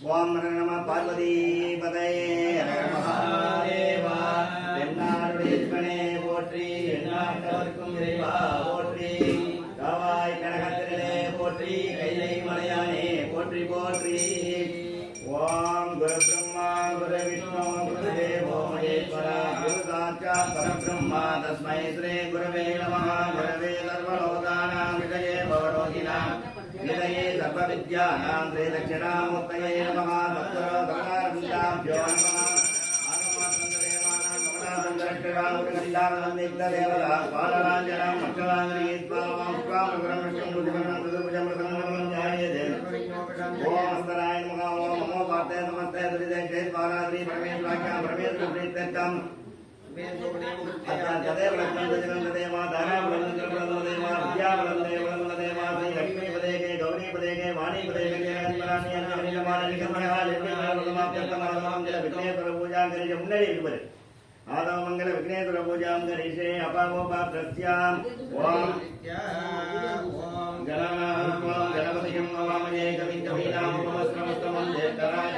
ஓம் நம பார்வதி பதையே மகாதேவா என்னாருடைய போற்றி எந்நாட்டவர்க்கும் இறைவா போற்றி காவாய் கனகத்திலே போற்றி கைலை மலையானே போற்றி போற்றி ஓம் குரு பிரம்மா குரு விஷ்ணு குரு தேவோ மகேஸ்வரா குரு சாட்சாத் பரபிரம்மா தஸ்மை ஸ்ரீ குருவே நமः குரவே சர்வலோகானாம் விஜயே பவரோகிணாம் நிலையே சர்வவித்யானாம் ஸ்ரீ தட்சிணாமூர்த்தயே நமः தத்வரோ தரணாரவிந்தாभ्यो நமः ஆகமாத்மதேவானாம் கமலாசந்தரட்சகாமுகந்தானந்தேவதா பாலராஞ்சனம் மக்களாங்கிரீத்வாமாம் சுக்லாமுகரம் விஷ்ணும் ருதிவர்ணம் ருதுபுஜம் ஜாயதே ஓம் அஸ்தராய நமः ஓம் நமோ பார்த்தே நமஸ்தே துரிதே பாராத்ரி பரமேஸ்வராख्या பரமேஸ்வர பிரீத்தக்கம் ததேவ லக்ஷ்மணதேவா தாராபலந்தேவா வித்யாபலந்தேவா ஸ்ரீ லக்ஷ்மீபதேகே கௌரிபதேகே வாணிபதேகே விக்னேஸ்வர பூஜாம் கரிஷ முன்னாடி இருப்பது ஆதவ மங்கள விக்னேஸ்வர பூஜாம் கரிஷே அபாவோபா பிரத்யாம் ஓம் கணபதியம் நமாமயே கவிம் கவீனாமுபமஸ்ரமஸ்தமம் ஜேஷ்டராஜ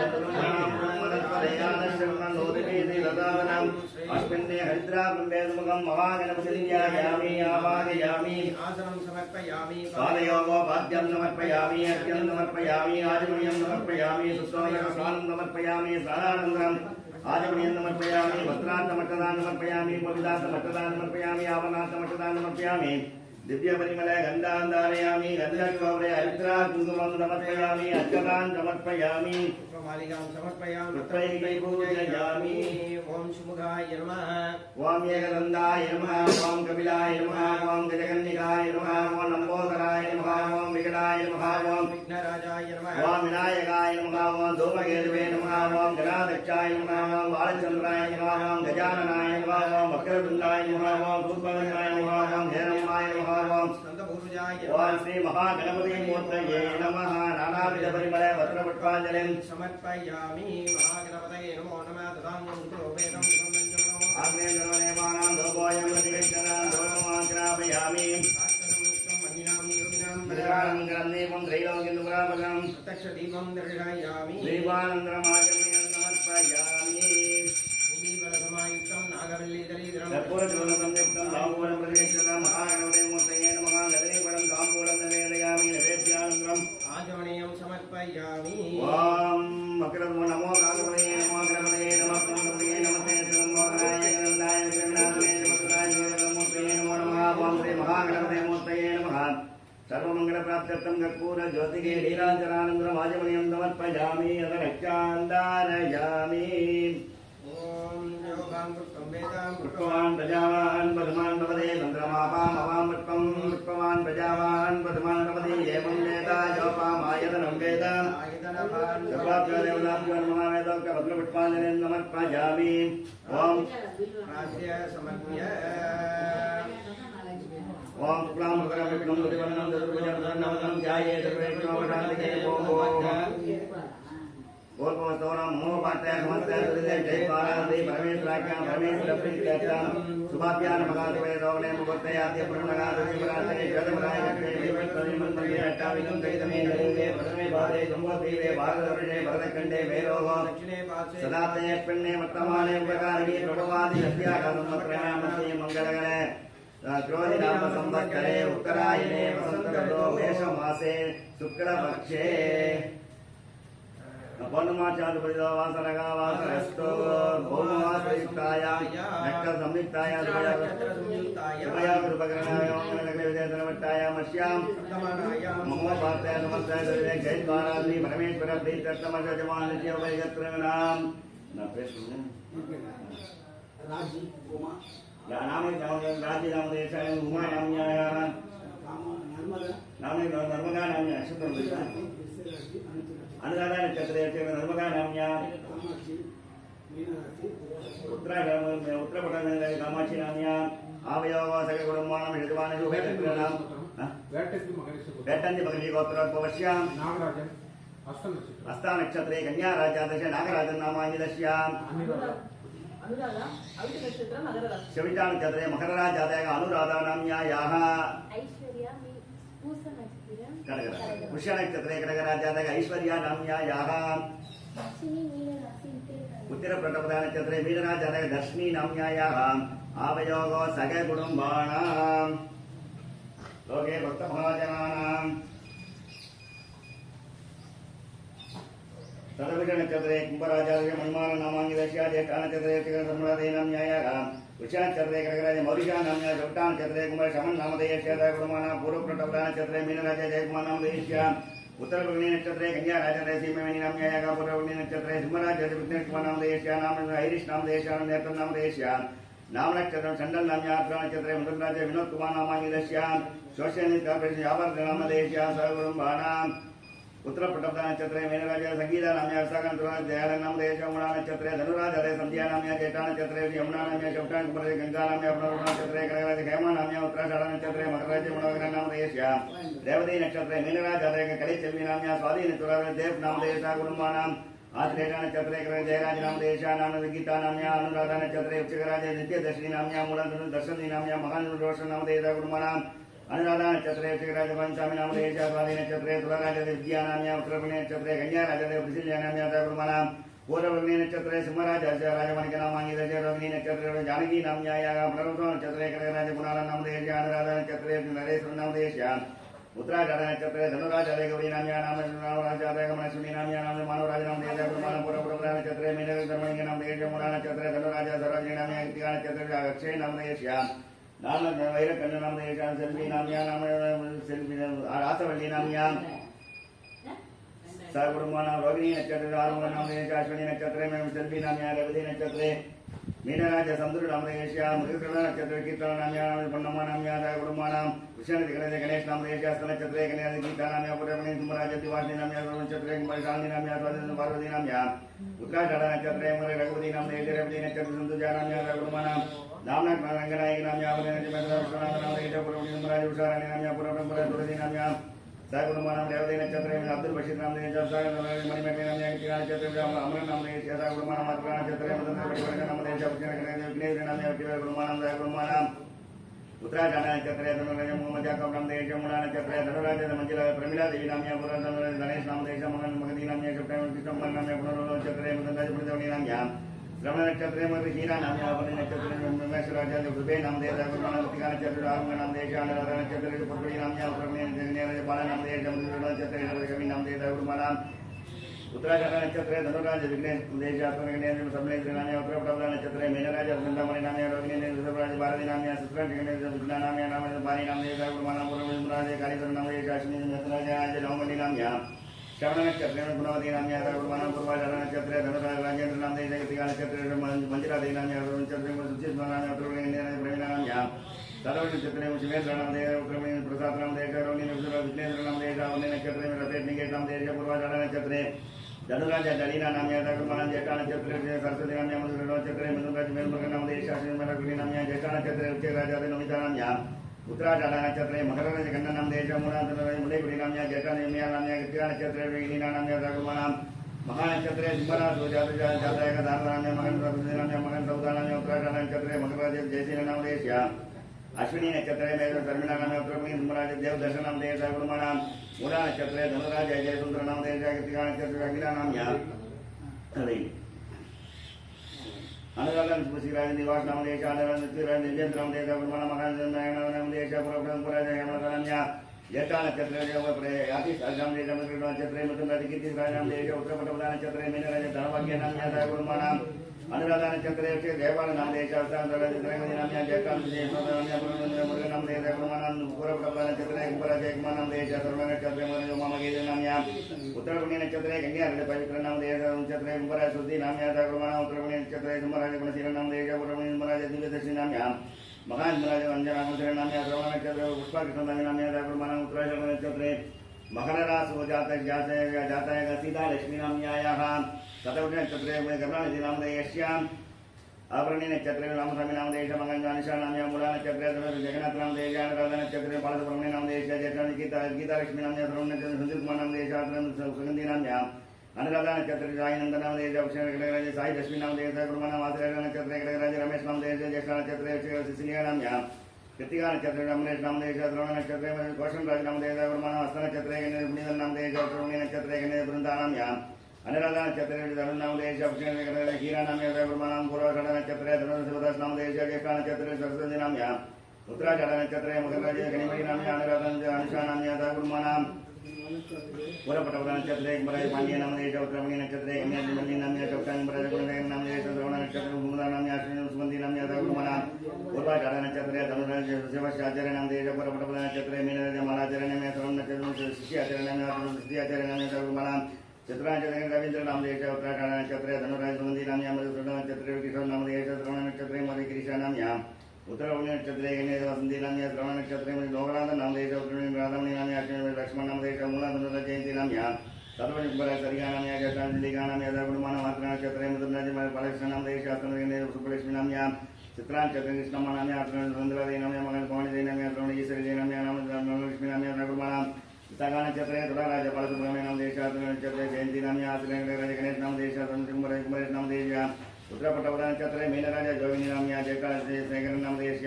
अस्मिन्ने हरिद्राब्रह्मेदमुखं महागणपतिर्यायामि आवाहयामि आसनं समर्पयामि पादयोगोपाद्यं समर्पयामि अर्घ्यं समर्पयामि आचमनीयं समर्पयामि सुस्वामिस्नानं समर्पयामि स्नानानन्तरम् आचमनीयं समर्पयामि वस्त्रान्तमट्टदानं समर्पयामि पवित्रान्तमट्टदानं समर्पयामि आवरणान्तमट्टदानं समर्पयामि दिव्य परिमल गंधां धारयामि गंधर्ववरे हरिद्रा कुङ्कुमं समर्पयामि अर्चनां समर्पयामि मालिकां समर्पयामि पुत्रैकै पूजयामि ओम सुमुखाय नमः ओम एकदन्ताय नमः ओम कपिलाय नमः ओम गजकन्निकाय नमः ओम लंबोदराय नमः ओम विकटाय नमः ओम विघ्नराजाय नमः ओम विनायकाय नमः ओम धूमकेतवे नमः ओम गणाध्यक्षाय नमः ओम बालचन्द्राय नमः ओम गजाननाय नमः ओम वक्रतुण्डाय नमः ओम सूर्पकर्णाय नमः ओम हेरम्बाय नमः ओम श्री महागणपति मूर्तये नमः नानाविध परिमल वस्त्रपुष्पाञ्जलिं समर्पयामि महागणपतये नमो नमः तदाङ्गोपेदं आग्नेयजनोनेवानां दोपोयं प्रतिवेशनां दोमाग्रापयामि दीपं त्रैलोक्यं प्रत्यक्षदीपं दर्शयामि दीपानन्दरमाचमनीयं समर्पयामि भूमिबलसमायुक्तं नागवल्लीधरीधरं कर्पूरज्वलसंयुक्तं ताम्बूलं प्रतिवेशनां महागणपते मूर्तये नमः गदरीफलं ताम्बूलं निवेदयामि नैवेद्यानन्तरम् आचमनीयं समर्पयामि ओम मकरं नमो गणपतये नमो गणपतये नमः गणपतये नमस्ते नमोदराय गणनाय विघ्नाय नमस्काराय नमोस्तये नमो नमः ओम श्री महागणपते मूर्तये नमः सर्वमंगल प्राप्त्यर्थं कर्पूर ज्योतिगे लीलाचरानन्तरम् आचमनीयं समर्पयामि अदरक्षान्दारयामि ओम योगां कृत्वान् प्रजावान् पद्मान् भवते तन्द्रमापामवां पुष्पवान् प्रजावान् पद्मान् भवति एवं वेद योपामायतनं वेद सर्वाभ्यो देवताभ्यो नमः वेदोक्तभद्रपुष्पाञ्जलिं समर्पयामि ओम राज्य समर्प्य ओम शुक्लां वरदं विष्णुं ऋतुवर्णं चतुर्भुजं प्रसन्नवदनं ध्यायेत् सर्वविघ्नोपशान्तये ओम ओर्पवस्तोरं मोहपात्य समस्ते दुरिते जय पारावती परमेश्वराख्या परमेश्वर प्रीत्यर्थं शुभाभ्यां नमः वेदोगणे मुहूर्ते आद्य ब्रह्मणादि परात्रे जगदमराय गते विपत्तरि मन्त्रे अट्टाविकं दैतमे गरुडे प्रथमे पादे जम्बोद्वीपे भारतवर्षे भरतखण्डे भैरवो दक्षिणे पार्श्वे सदाते पिण्णे वर्तमाने उपकारिणी प्रभवादि नद्यागमप्रणामते मङ्गलकरे क्रोधि नाम संवत्सरे उत्तरायणे वसन्तऋतौ मेषमासे शुक्लपक्षे पौर्णमाचार्य वासरगा वासरस्तो भौमवासयुक्ताया नक्कल संयुक्ताया सुमया गुरुपकरणाय विजयधनवट्टाय मश्यां ममो भारताय नमस्ते दुर्वे जय द्वाराद्रि परमेश्वर प्रीत्यर्थम जजमानस्य वैगत्रणां न प्रश्न राजी उमा नामे राज्य नामदेशाय उमा नाम्याय नामे नर्मदा नाम्याय शुद्धं अनुराधा नक्षत्रे नर्मदा नाम्याय उत्तरपटनाय कामाक्षी नाम्या आवयोगो सके कुटुंबानां यजमाने शुभेच्छानां वेट्टन्ति भगवी गोत्रोद्भवस्यां नागराजन हस्ता नक्षत्रे कन्या राजादश नागराजन नामानि दस्याम् शविता नक्षत्रे मकर राजादय अनुराधा नाम्यायाः पुष्य नक्षत्रे कडग राजादय ऐश्वर्या नाम्यायाः उत्तर प्रटपदा नक्षत्रे मीनराजादय दर्शिनी नाम्यायाः आवयोगो सके कुटुंबानां लोके भक्तमहाजनानां तदविष नक्षत्रे कुंभराजादय मणिमाला नामानि दस्या ज्येष्ठा नक्षत्रे चिकनसम्रादय नाम्यायाः वृष नक्षत्रे कडगराज मौरिषा नाम्या चौटा नक्षत्रे कुंभ शमन नामधेयस्य कुटुंबानां पूर्व प्रटपदा नक्षत्रे मीनराजा जयकुमार नामधेयस्य उत्तरपल्ली नक्षत्रे कन्या राजादय सीमेमणि नाम्यायाः पूर्वपल्ली नक्षत्रे सिंहराजादय विघ्नेश्वर नामधेयस्य नाम ऐरिश नामधेयस्य नेत्रं नामधेयस्य नाम नक्षत्रं चंडल नाम्या नक्षत्रे मधुराज विनोद कुमार नामानि दस्या सोशल कॉर्पोरेशन व्यापार नामधेयस्य सहकुटुंबानां उत्तर प्रटपदा नक्षत्रे मीनराज संगीता नाम्या सागंतुराज दयाल नामधेयस्य उमा नक्षत्रे धनुराजादय संध्या नाम्या ज्येष्ठा नक्षत्रे यमुना नाम्या चौटा कुंभरे गंगा नाम्या पुनर्वृ नक्षत्रे कडगराज हेमा नाम्या उत्तराषाढ़ नक्षत्रे मकरराज मनोहर नामधेयस्य रेवती नक्षत्रे मीनराजादय कलिचेल्वी नाम्या स्वाधीन तुराज देव नामधेयस्य कुटुंबानां आश्लेषा नक्षत्रे जयराज नामधेयस्य नाम गीता नाम्या अनुराधा नक्षत्रे उच्चकराज नित्यदर्शिनी नाम्या मूलधनु दर्शनी नाम्या महानुरोष नामधेयस्य कुटुंबानां अनुराधा नक्षत्रे उच्चकराज पंचामी नामधेयस्य स्वाधीन नक्षत्रे तुलाराजादय विद्या नाम्या उत्तरपल्ली नक्षत्रे कन्या राजादय वृषिल्या नाम्या कुटुंबानां पूर्वपल्ली नक्षत्रे सिंहराजस्य राजमाणिक्य नामानि दस्या रोहिणी नक्षत्रे जानकी नाम्यायाः पुनर्वसु नक्षत्रे कडगराज कुणाल नामधेयस्य अनुराधा नक्षत्रे नरेश्वर नामधेयस्य उत्तराषाढ़ नक्षत्रे धनुराजादय गौरी नाम्या नाम राजादय गमनश्विनी नाम्या नाम मानवराज नामधेयस्य कुटुंबानां पूर्वप्रभा नक्षत्रे मीनधर्मणिक्य नामधेयस्य मूला नक्षत्रे धनुराज सरोजिनी नाम्या कृतिका नक्षत्रे अक्षय नामधेयस्य नाम वैरकण्य नामधेयस्य सेल्वी नाम्या नाम सेल्वी रासवल्ली नाम्या सहकुटुंबानां रोहिणी नक्षत्रे आरुण नामधेयस्य अश्विनी नक्षत्रे सेल्वी नाम्या रेवती नक्षत्रे मीनराज संदूर नामधेयस्य मृगकर्ण नक्षत्रे कीर्तन नाम्या पन्नम्मा नाम्या सहकुटुंबानां कृष्णदिगणज गणेश नामधेयस्य हस्त नक्षत्रे कन्या गीता नाम्या पूर्वपल्ली सिंहराज दिवासिनी नाम्या नक्षत्रे शालिनी नाम्या स्वाधीन पार्वती नाम्या उत्तराषाढ़ नक्षत्रे रघुपति नामधेयस्य रेवती नक्षत्रे संतुजा नाम्या सहकुटुंबानां नामनाथ रंगनायक नाम्या नामधेयस्य पूर्वपल्ली सिंहराज उषाराणी नाम्या पूर्वपल्ली तुलसी नाम्या सहकुटुंबानां रेवती नक्षत्रे अब्दुल बशीर नामधेयस्य मणिमेघ नाम्या कृतिका नक्षत्रे अमर नामधेयस्य सहकुटुंबानां मत्रा नक्षत्रे मदनवर्ग नामधेयस्य विघ्नेश्वर नाम्या कुटुंबानां सहकुटुंबानां उत्तराषाढ़ नक्षत्रे धनुराज मोहम्मद याकूब नामधेयस्य मूला नक्षत्रे धनुराज मंजिला प्रमिला देवी नाम्या पूर्वधनुराज गणेश नामधेयस्य मगधी नाम्या कृष्णकुमार नाम्या पुनर्वसु नक्षत्रे मदनराज प्रजवनी नाम्या श्रवण नक्षत्रे हीरा नाम्या अपने नक्षत्रे मेषराज वृभे नामधेयस्य कुटुंबानां कृतिका नक्षत्रे आरुण नामधेयस्य अनुराधा नक्षत्रे पुष्पणी नाम्या उत्तरपल्ली बाला नक्षत्रे कवि नामधेयस्य कुटुंबानां उत्तराषाढ़ नक्षत्रे धनुराज विघ्नेश सबलेन्द्र नाम्या उत्तरप्रभा नक्षत्रे मीनराज वृंदामणि नाम्या रोहिणी ऋषभराज भारती नाम्या विघ्ना नाम्या नाम पानी नामधेयस्य कुटुंबानां पूर्वराज कालीधर नामधेयस्य अश्विनी नक्षत्राज नवमणि नाम्या श्रवण नक्षत्रे गुणवती नाम्या कुटुंबानां पूर्वाषाढ़ नक्षत्रे धनुराज राजेन्द्र नामधेयस्य कृतिका नक्षत्रे मंजिरा देवी नाम्या नक्षत्रे सुचित नाम्या उत्तरपल्ली प्रवीणा नाम्या तदवि नक्षत्रे शिवेन्द्र नामधेयस्य उत्तरपल्ली प्रसाद नामधेयस्य रोहिणी विघ्नेश्वर नामधेयस्य वन्य नक्षत्रे रथेश निकेश नामधेयस्य पूर्वाषाढ़ नक्षत्रे धनुराज डलीना नाम्या कुटुंबानां ज्येष्ठा नक्षत्रे सरस्वती नाम्या मधुर नक्षत्रे मधुराज मेलमृग नामधेयस्य अश्विनी नाम्या ज्येष्ठा नक्षत्रे उच्चराजादय नमिता नाम्या उत्तराषाढ़ नक्षत्रे मकरराज कन्या नामधेयस्य मूला मुलेगुडी नाम्या ज्येष्ठा नाम्या कृतिका नक्षत्रे मीना नाम्या कुटुंबानां महानक्षत्रे सिंहराज जातक धारण नाम्या मगन नाम्या मगन सौदा नाम्या उत्तराषाढ़ नक्षत्रे मकरराज जयशील नामधेयस्य अश्विनी नक्षत्रे मेघ धर्मिणा नाम्या उत्तरपल्ली सिंहराज देव दर्शन नामधेयस्य कुटुंबानां मूला नक्षत्रे धनुराज जयसुंदर नामधेयस्य कृतिका नक्षत्रे अखिला नाम्या अनुराधा श्रीराज निवास नामधेयस्य आदरण श्रीराज निजेन्द्र नामधेयस्य कुटुंबानां महान नामधेयस्य पूर्वपराज नाम्या ज्येष्ठा नक्षत्रे आतिश नामधेयस्य नक्षत्रे मृतुराज कीर्तिराज नामधेयस्य उत्तरप्रभा नक्षत्रे मीनराज धनभाग्य नाम्या कुटुंबानां अनुराधा नक्षत्रे देवाल नामधेयस्य नाम्या ज्येष्ठा नाम्या मुरुग नामधेयस्य कुटुंबानां पूर्वप्रभा नक्षत्रे कुंभराज कुमार नामधेयस्य सर्व नक्षत्रे उमामगेज नाम्या उत्तरपल्ली नक्षत्रे गंगा पवित्र नामधेयस्य नक्षत्रे कुंभराज शुद्धि नाम्या कुटुंबानां उत्तरपल्ली नक्षत्रे सिंहराज गुणशील नामधेयस्य पूर्वपल्ली सिंहराज दिव्यदर्शी नाम्या महान अंजना नाम्या श्रवण नक्षत्रे पुष्पाकृष्ण नाम्या कुटुंबानां उत्तराषाढ़ नक्षत्रे मकररासु जातक सीता लक्ष्मी नाम्यायाः तदवि नक्षत्रे करुणानिधि नामधेयस्य आवरणी नक्षत्रे राम स्वामी नाम देश मंगल जानिशा नाम या मूला नक्षत्रे जगन्नाथ नाम देश अनुराधा नक्षत्रे बालसुब्रह्मण्य नाम देश जयचंद्र गीता लक्ष्मी नाम या श्रवण नक्षत्र संजीव कुमार नाम देश सुगंधी नाम या अनुराधा नक्षत्र साई नंद नाम देश अक्षर साई लक्ष्मी नाम देश गुरुमान वासुदेव नक्षत्र रमेश नाम देश ज्येष्ठ नक्षत्र सिसिलिया नाम या कृतिका नक्षत्र रमेश नाम देश श्रवण नक्षत्र कौशल राज नाम देश गुरुमान हस्त नक्षत्र नाम देश श्रवणी नक्षत्र वृंदा नाम या अनुराधा नक्षत्र धनुष नाम देश हीरा नाम गुरुमान पूर्वाषाढ़ नक्षत्र धनुष नाम देश ज्येष्ठ नक्षत्र सरस्वती नाम या उत्तराषाढ़ नक्षत्र मकर राज गणिमणि नाम या अनुराधा अनुषा नाम या गुरुमान पूर्वपटवरा नक्षत्र पांड्य नाम देश उत्तरमणि नक्षत्र मल्ली नाम या चौटांग नाम देश श्रवण नक्षत्र भूमदा नाम या सुगंधी नाम या गुरुमान पूर्वाषाढ़ नक्षत्र धनुराज शिवाचार्य नाम देश पूर्वपटवरा नक्षत्र मीनराज महाराचार्य नाम या श्रवण नक्षत्र शिष्याचार्य नाम या शिष्याचार्य नाम या गुरुमान चित्रांचल रवींद्र नाम देश उत्तराषाढ़ नक्षत्र धनुराज सुगंधी नाम या मधुसूदन नक्षत्र किशोर नाम देश श्रवण नक्षत्र मध्य गिरीशा नाम या उत्तरवणी नक्षत्र वसंती नाम या श्रवण नक्षत्र लोकनाथ नाम देश उत्तरवणी राधामणि नाम या लक्ष्मण नाम देश मूला धनुराज जयंती नाम या सर्वकुमार सरिया नाम या जटांजलिका नाम या गुरुमान मात्र नक्षत्र मधुराज बालकृष्ण नाम देश सुब्बलक्ष्मी नाम या चित्रांचल कृष्णम्मा नाम या सुंदरादेवी नाम या मंगल भवानी नाम या श्रवण ईश्वरी नाम या लक्ष्मी नाम या गुरुमान विशाखा नक्षत्र तुलाराज बालसुब्रह्मण्य नाम देश नक्षत्र जयंती नाम या राज गणेश नाम देश कुमारेश नाम देश उत्तरपटवरा नक्षत्र मीनराज जोगिनी नाम या जयकाल नाम देश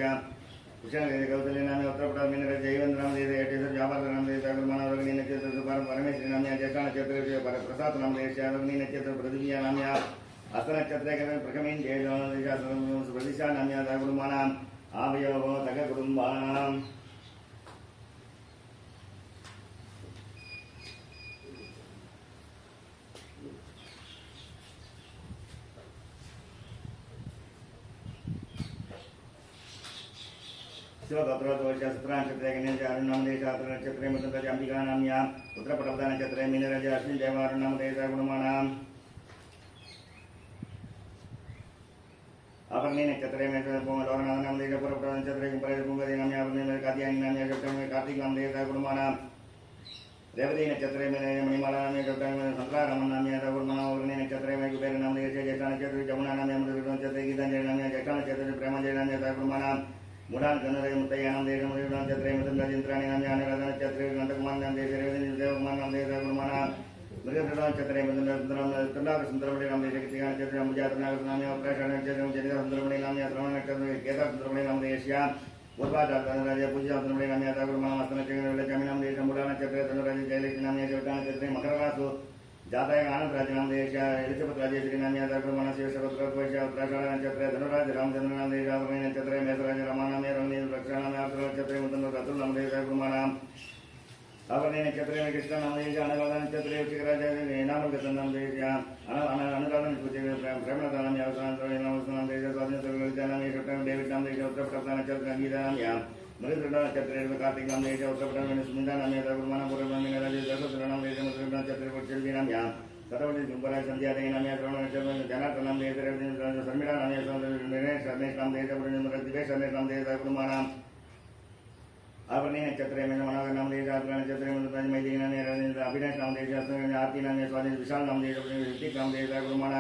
कुशल कौशल्य नाम उत्तरपट मीनराज जयवेंद्र नाम देश व्यापार नाम देश गुरुमान नक्षत्र परमेश्वरी नाम या जयकाल नक्षत्र प्रसाद नाम देश नक्षत्र पृथ्वी नाम या हस्त नक्षत्र प्रकमीन जय प्रदिशा नाम या गुरुमान आवयो तक कुटुंबानां नक्षत्र नाम देश नक्षत्र मधुराज अंबिका नाम या उत्तरपटवरा नक्षत्र मीनराज अश्विन देवार नाम देश गुरुमान आवरणी नक्षत्र लोकनाथ नाम देश पूर्वपटवरा नक्षत्र कुंभदी नाम या कात्यायनी नाम या कार्तिक नाम देश गुरुमान रेवती नक्षत्र मणिमाला नाम या संतरारामन नाम या गुरुमान आवरणी नक्षत्र कुबेर नाम देश ज्येष्ठ नक्षत्र जमुना नाम या नक्षत्र गीतांजलि नाम या ज्येष्ठ नक्षत्र प्रेमांजलि नाम या गुरुमान मुडान कन्नड़ मुत्तय्य नाम देश नक्षत्र मृदुंद्राजिंत्राणि नाम या अनुराधा नक्षत्र नंदकुमार नाम देश देवकुमार नाम देश गुरुमान मृगधरा नक्षत्र मृदुंद्र सुंदरमणि नाम देश कृतिका नक्षत्र अंबुजात नाम या उत्तराषाढ़ नक्षत्र जनिता सुंदरमणि नाम या श्रवण नक्षत्र केदार सुंदरमणि नाम देश या पूर्वाषाढ़ धनुराज पूजा सुंदरमणि नाम या गुरुमान हस्त नक्षत्र लक्ष्मी नाम देश मुडा नक्षत्र धनुराज जयलक्ष्मी नाम या जयता नक्षत्र मकर राशि जातक आनंद राज नाम देश एलिजबेथ राजेश्वरी नाम या गुरुमान शिवशरद उत्तराषाढ़ नक्षत्र धनुराज रामचंद्र नाम देश नक्षत्र मेषराज रमा नाम या रमणी रक्षा नाम या नक्षत्र मुतंद्र रतुल नाम देश गुरुमान आवरणी नक्षत्र कृष्ण नाम देश अनुराधा नक्षत्र वृश्चिकराज नामगत नाम देश अनुराधा प्रेमलता नाम या नाम देश स्वाधीन नाम या डेविड नाम देश उत्तरपटवरा नक्षत्र गीता नाम या मृदुंद्र नक्षत्र कार्तिक नाम देश उत्तरपटवरा सुमिता नाम या गुरुमान पूर्वब्रह्मण्य राज सरस्वती नाम देश मृदुंद्र नक्षत्र चलवी नाम या सर्वटी कुंभराज संध्या नाम या श्रवण नक्षत्र जनार्दन नाम देश शर्मिला नाम या रमेश नाम देश दिवेश नाम देश गुरुमान आवरणी नक्षत्र मनोहर नाम देश नक्षत्र मैत्री नाम या अभिनाश नाम देश आरती नाम या स्वाधीन विशाल नाम देश ऋतिक नाम देश गुरुमान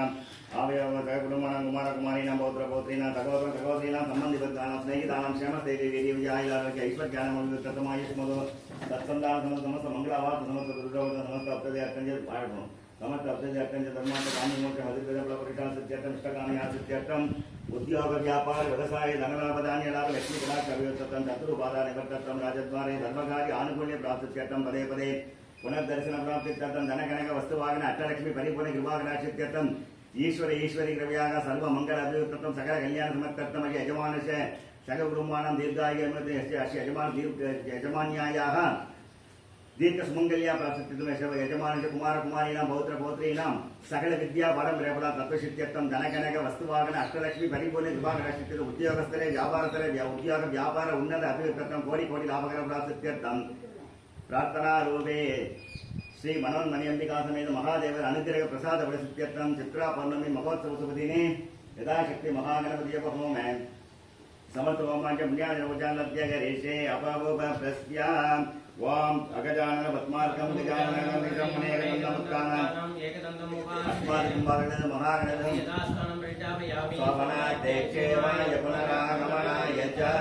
आवयव गुरुमान कुमार कुमारी नाम पौत्र पौत्री नाम भगवती नाम संबंधी भक्तानां स्नेहितानां श्यामते देवी विजयाय ऐश्वर्यानं तत्तमायुष्मदो तत्संदान समस्त मंगलावाद समस्त दुर्गवत समस्त अप्तदे अर्कंज पाडணும் समस्त अप्तदे अर्कंज धर्मांत कामी मोक्ष मधुर्वेद फलपरिषाण सत्यर्थम इष्टकामी सत्यर्थम उद्योग व्यापार व्यवसाय धनलाभ धान्य लाभ लक्ष्मी कटाक्ष अभिवृद्धम चतुरुपादा निवर्तम राजद्वारे धर्मकार्य आनुकूल्य प्राप्त्यर्थम पदे पदे पुनर्दर्शन प्राप्त्यर्थम धनकनक वस्तुवाहन अष्टलक्ष्मी परिपूर्ण कृपाकटाक्षत्यर्थम ईश्वरी कृपयाः सर्व मंगल अभिवृद्धम सकल कल्याण समर्थर्थम यजमानस्य सकल कुटुंबानां दीर्घायुः अस्य यजमान्यायाः दीर्घ सुमंगल्या प्राप्त्यर्थम यजमानस्य कुमार कुमारीणां पौत्र पौत्रीणां सकल विद्या वरं रेपदा तत्वसिद्ध्यर्थम धनकनक वस्तुवाहन अष्टलक्ष्मी परिपूर्ण कृपाकटाक्षत्यर्थम उद्योगस्थले व्यापारस्थले उद्योग व्यापार उन्नत अभिवृद्धर्थम कोटि कोटि लाभकर प्राप्त्यर्थम प्रार्थना रूपे श्री मनोन्मणि अंबिका समेत महादेव अनुग्रह प्रसाद प्रसिद्ध्यर्थम चित्रा पौर्णमी महोत्सव शुभ दिने यथाशक्ति महागणपति होम समर्थोमांच पुण्यादिनोजानत्यगरेशे अपवोपप्रस्याम् ओम अगजानन पद्मार्कं गजानन विक्रमणेकं नमस्कारम् एकदन्तं अस्माकं वर्णन महागणनं यथास्थानं प्रजापयामि स्वपनादेक्षे वाय पुनरागमनाय च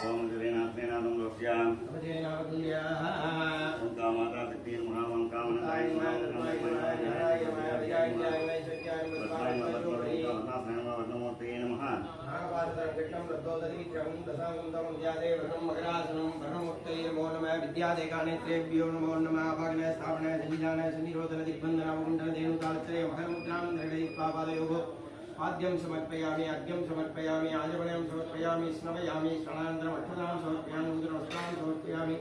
ओम जलेनाथनेनादं लोक्याम अवजेनावदुल्याः ओंका माता शक्ति महामंकामनाय विद्यादेकानेत्रेभ्यो नमो नमः भागने स्थापने संजाने सन्निरोधन दिग्बंधन मुंडन धेनुतालत्रय मकरमुद्रां निर्णयित्वा पादयोः आद्यं समर्पयामि अर्घ्यं समर्पयामि आजमनं समर्पयामि स्नपयामि स्नानानन्तरम् अक्षतां समर्पयामि उदरवस्त्रां समर्पयामि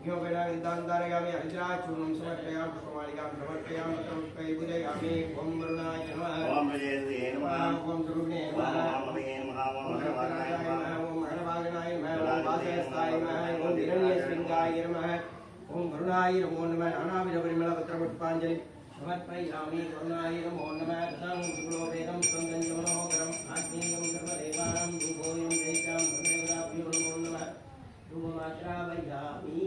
यज्ञोपवेदान्तारयामि हरिद्राचूर्णं समर्पयामि पुष्पमालिकां समर्पयामि समर्पय पूजयामि ओम वरुणाय नमः ओम जयते नमः ओम दुर्गे नमः ओम महे नमः ओम मघवागनाय नमः ओम मघवागनाय नमः ओम वासयस्ताय नमः ओम हिरण्यश्रृंगाय नमः ओम वरुणाय नमो नमः नानाविध परिमलपत्रपुष्पाञ्जलि समर्पयामि करुणाय नमो नमः तथां गुरुवेदं संगञ्जमनोहरम् आत्मीयं सर्वदेवानां धूपोऽयं दैत्यां ब्रह्मेवराभ्यो नमो नमः धूपमाश्रावयामि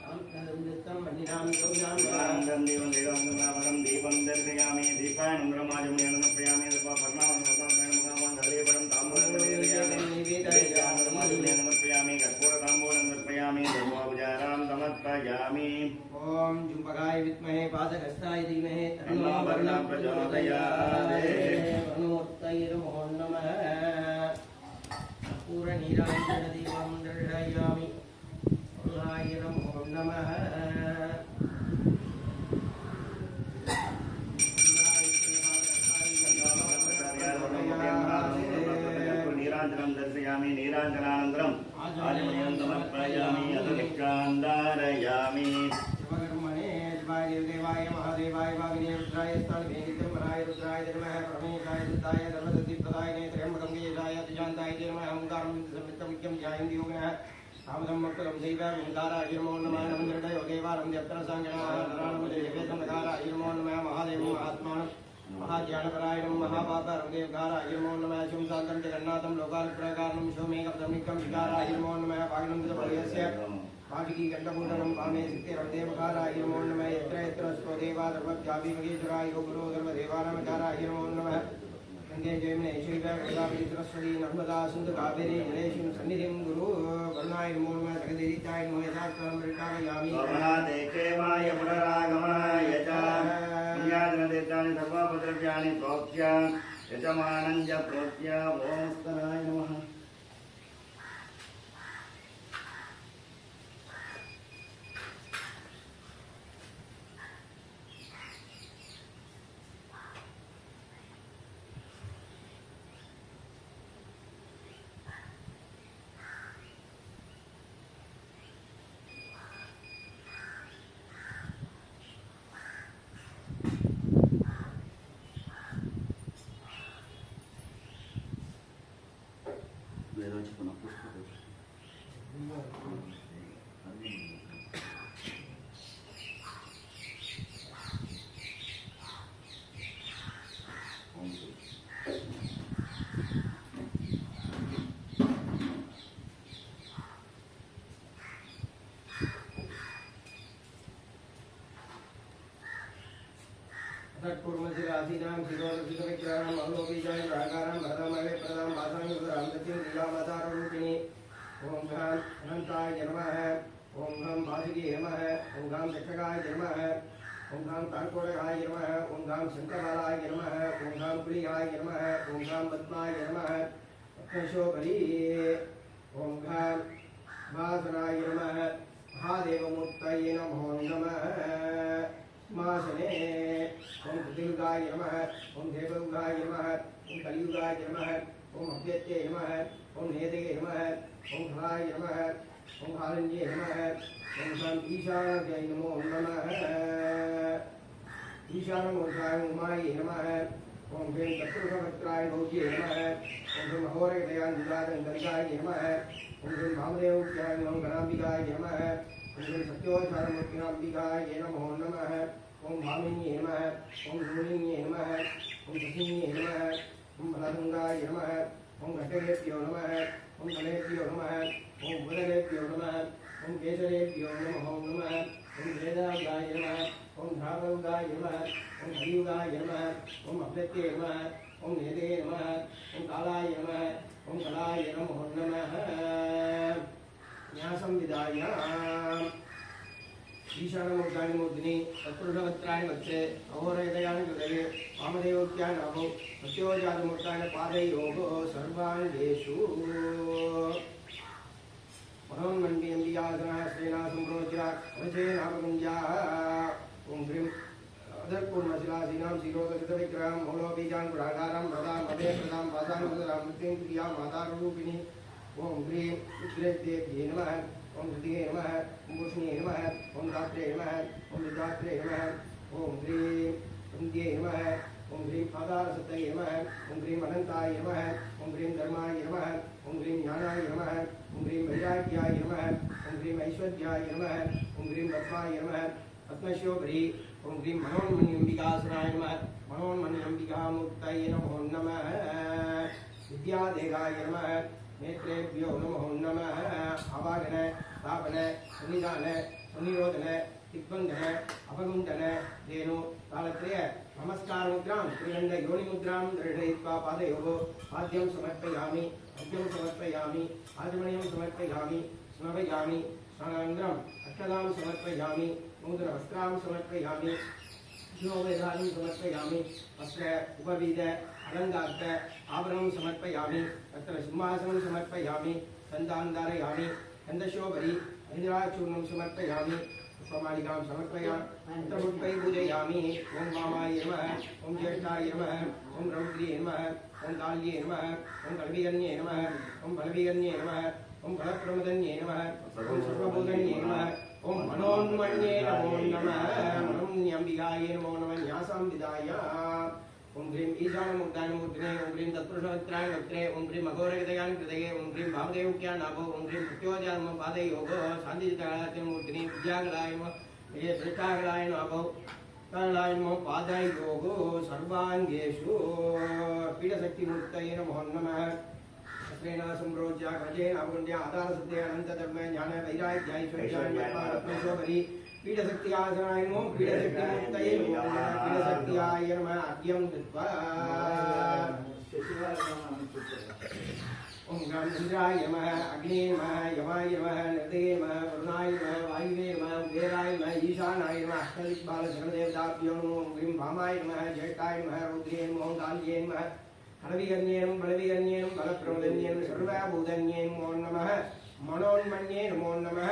अन्तर्नित्यं मन्दिरां योगां देवं देवं देवं दीपं दर्शयामि दीपानं ब्रह्माजमयं नमस्यामि सर्वपर्णां नमस्यामि भगवान् हरेवरं ताम्बूलं दर्शयामि निवेदयामि ब्रह्माजमयं नमस्यामि कर्पूरताम्बूलं दर्शयामि धर्मोपचारां समर्पयामि ओम जुम्बगाय विद्महे पादहस्ताय धीमहि तन्नो वर्णः प्रचोदयात् अनुमोक्तये नमो नमः पूर्णनीराञ्जनदीपं दर्शयामि वरुणाय नमो नमः नीराञ्जनं दर्शयामि नीराञ्जनानन्तरम् आजमनीयं समर्पयामि अधनिष्कान्दारयामि शिवकर्मणे शिवाय देवाय महादेवाय वाग्देवत्राय स्थानवेदितमराय रुद्राय नमः परमेशाय सिद्धाय धर्मसिद्धिप्रदाय त्र्यम्बकं केशाय दिशान्ताय नमः ओंकारं सर्वमित्यं ध्यायन्ति योगिनः सामदं मक्कलं चैव ओंकाराय नमो नमः नमः देवारं देवतरसाङ्गणः नराणमुदेवेदमकाराय नमो नमः महादेवं महात्मानं महाज्ञानपराय नमः महापापहरं देवकाराय नमो नमः शिवसागरं जगन्नाथं लोकानुप्रकारणं शिवमेकपदमिकं विकाराय नमो नमः भागनन्दपदयस्य पाटिकी कंठपूर्णं पामे सिद्धिर्देवकाराय नमो नमः यत्र यत्र स्वदेवा धर्मव्यापिमगेश्वराय गुरो धर्मदेवानामकाराय नमो नमः गंगे जयमुने शैव गोदावरी सरस्वती नर्मदा सिंधु कावेरी जलेषु सन्निधिं गुरु वरुणाय नमो नमः जगदीशाय नमो यथार्थं प्रकाशयामि देवाय पुनरागमनाय च पुण्यादिनतीर्थानि सर्वोपद्रव्याणि प्रोक्ष्य यजमानं च प्रोज्य ओम स्तनाय नमः। पूर्वशिरासीनां शिरोदशितविग्रहाणाम् अवलोकीजाय प्राकारां भरतमवे प्रदां वासां युगरां दत्तिं लीलावताररूपिणी ओं घां अनन्ताय नमः ओं घां वासुदेवाय नमः ओं घां दक्षकाय नमः ओं घां तार्कोडकाय नमः ओं घां शङ्खबालाय नमः ओं घां कुलियाय नमः ओं घां पद्माय नमः रत्नशोभरी ओं घां वासनाय नमः महादेवमूर्तये नमो नमः मासने ओम कृतियुगाय नमः ओम देवयुगाय नमः ओम कलियुगाय नमः ओम अभ्यत्ये नमः ओम नेदे नमः ओम हराय नमः ओम हारण्ये नमः ओम शां ईशानाय नमो नमः ईशानमूर्ताय उमाय नमः ओम भें तत्पुरुषवक्त्राय भौज्ये नमः ओम भें अहोरगदयान् गंगाय नमः ओम भें वामदेव्याय नमः गणाम्बिकाय नमः ओम सत्योचारमूर्तिनाम्बिकाय नमो नमः ओम भामिन्ये नमः ओम धूलिन्ये नमः ओम शशिन्ये नमः ओम बलगंगाय नमः ओम घटकेभ्यो नमः ओम कलेभ्यो नमः ओम बुधलेभ्यो नमः ओम केशरेभ्यो नमः ओम वेदागाय नमः ओम धावयुगाय नमः ओम हरियुगाय नमः ओम अभ्यत्ये नमः ओम नेदे नमः ओम कालाय नमः ओम कलाय नमो नमः न्यासं विदाय ईशानमूर्तानि मूर्तिनि तत्पुरुषवक्त्राणि वक्त्रे अहोरहृदयानि हृदये वामदेवोक्त्यानि नाभौ सत्योजातमूर्तानि पादयोः सर्वाङ्गेषु मनोन्मण्डियम्बिकासनः श्रीनासम्प्रोज्य अवचेनापकुञ्जाः ॐ ह्रीं अधर्पूर्णशिलासीनां शिरोदकृतविग्रहां मौलोबीजाङ्कुराकारां प्रदां मदे प्रदां पादानुपदरां मृत्युं क्रियां मातारूपिणी ओम ह्रीं उग्रेभ्ये नमः ओम हृदये नमः ओम भूषणे नमः ओम दात्रे नमः ओम विदात्रे नमः ओम ह्रीं कुन्द्ये नमः ओम ह्रीं पादारसतये नमः ओम ह्रीं अनन्ताय नमः ओम ह्रीं धर्माय नमः ओम ह्रीं ज्ञानाय नमः ओम ह्रीं वैराग्याय नमः ओम ह्रीं ऐश्वर्याय नमः ओम ह्रीं पद्माय नमः पद्मशोभरी ओम ह्रीं मनोन्मण्यम्बिकासनाय नमः मनोन्मण्यम्बिकामूर्तये नमो नमः विद्यादेगाय नमः नेत्रेभ्यो नमो नमः आवाहन स्थापन सन्निधान सन्निरोधन दिग्बंधन अपगुंधन धेनु तालत्रय नमस्कार मुद्रां त्रिगंड योनि मुद्रां दृढयित्वा पादयोः पाद्यं समर्पयामि अर्घ्यं समर्पयामि आचमनीयं समर्पयामि स्मरामि स्नानानन्तरम् अक्षतां समर्पयामि नूतनवस्त्रां समर्पयामि शिरोवेदानं समर्पयामि वस्त्र उपवीद अलङ्कार्थ आभरणं समर्पयामि तत्र सिंहासनं समर्पयामि गन्धान् धारयामि गन्धशोभरी हरिद्राचूर्णं समर्पयामि पुष्पमालिकां समर्पयामि पुष्पै पूजयामि ओं वामाय नमः ओं ज्येष्ठाय नमः ओं रौद्र्ये नमः ओं काल्ये नमः ओं कल्विगन्ये नमः ओं बलविगन्ये नमः ओं बलप्रमदन्ये नमः ओं सर्वभूतन्ये नमः ओं मनोन्मण्ये नमो नमः मनोन्मण्यम्बिकायै नमो नमः न्यासां विदाय ओम ह्रीं ईशानमूर्तानि मूर्तिने ओम ह्रीं तत्पुरुषवक्त्राणि वक्त्रे ओम ह्रीं अघोरहृदयानि हृदये ओम ह्रीं वामदेवोक्त्यानि नाभौ ओम ह्रीं मृत्योजातम पादयोः शान्तिकलायतमूर्तिने विद्याकलाय नमः ये दृष्टाकलाय नाभौ कलाय नमः पादयोः सर्वाङ्गेषु पीडशक्तिमूर्तये नमो नमः श्रीनासम्प्रोज्य गजेन अपगुण्य आधारसत्ये अनन्तधर्म ज्ञान वैराग्यैश्वर्यान्यपारत्नशोभरी पीडशक्त्यासनाय नमो पीडशक्तिमूर्तये नमो नमः पीडशक्त्याय नमः अर्घ्यं दत्त्वा ओम गं इंद्राय नमः अग्ने नमः यमाय नमः नृतये नमः वरुणाय नमः वायुवे नमः कुबेराय नमः ईशानाय नमः अष्टदिक्पालसकलदेवताभ्यो नमो ह्रीं वामाय नमः ज्येष्ठाय नमः रौद्र्ये नमः काल्ये नमः அனவிகன்யேனும் பலவிகன்யேனும் பலப்பிரமதன்யேனும் சர்வபூதன்யேனும் நமோ நமः மனோன்மன்யே நமோ நமः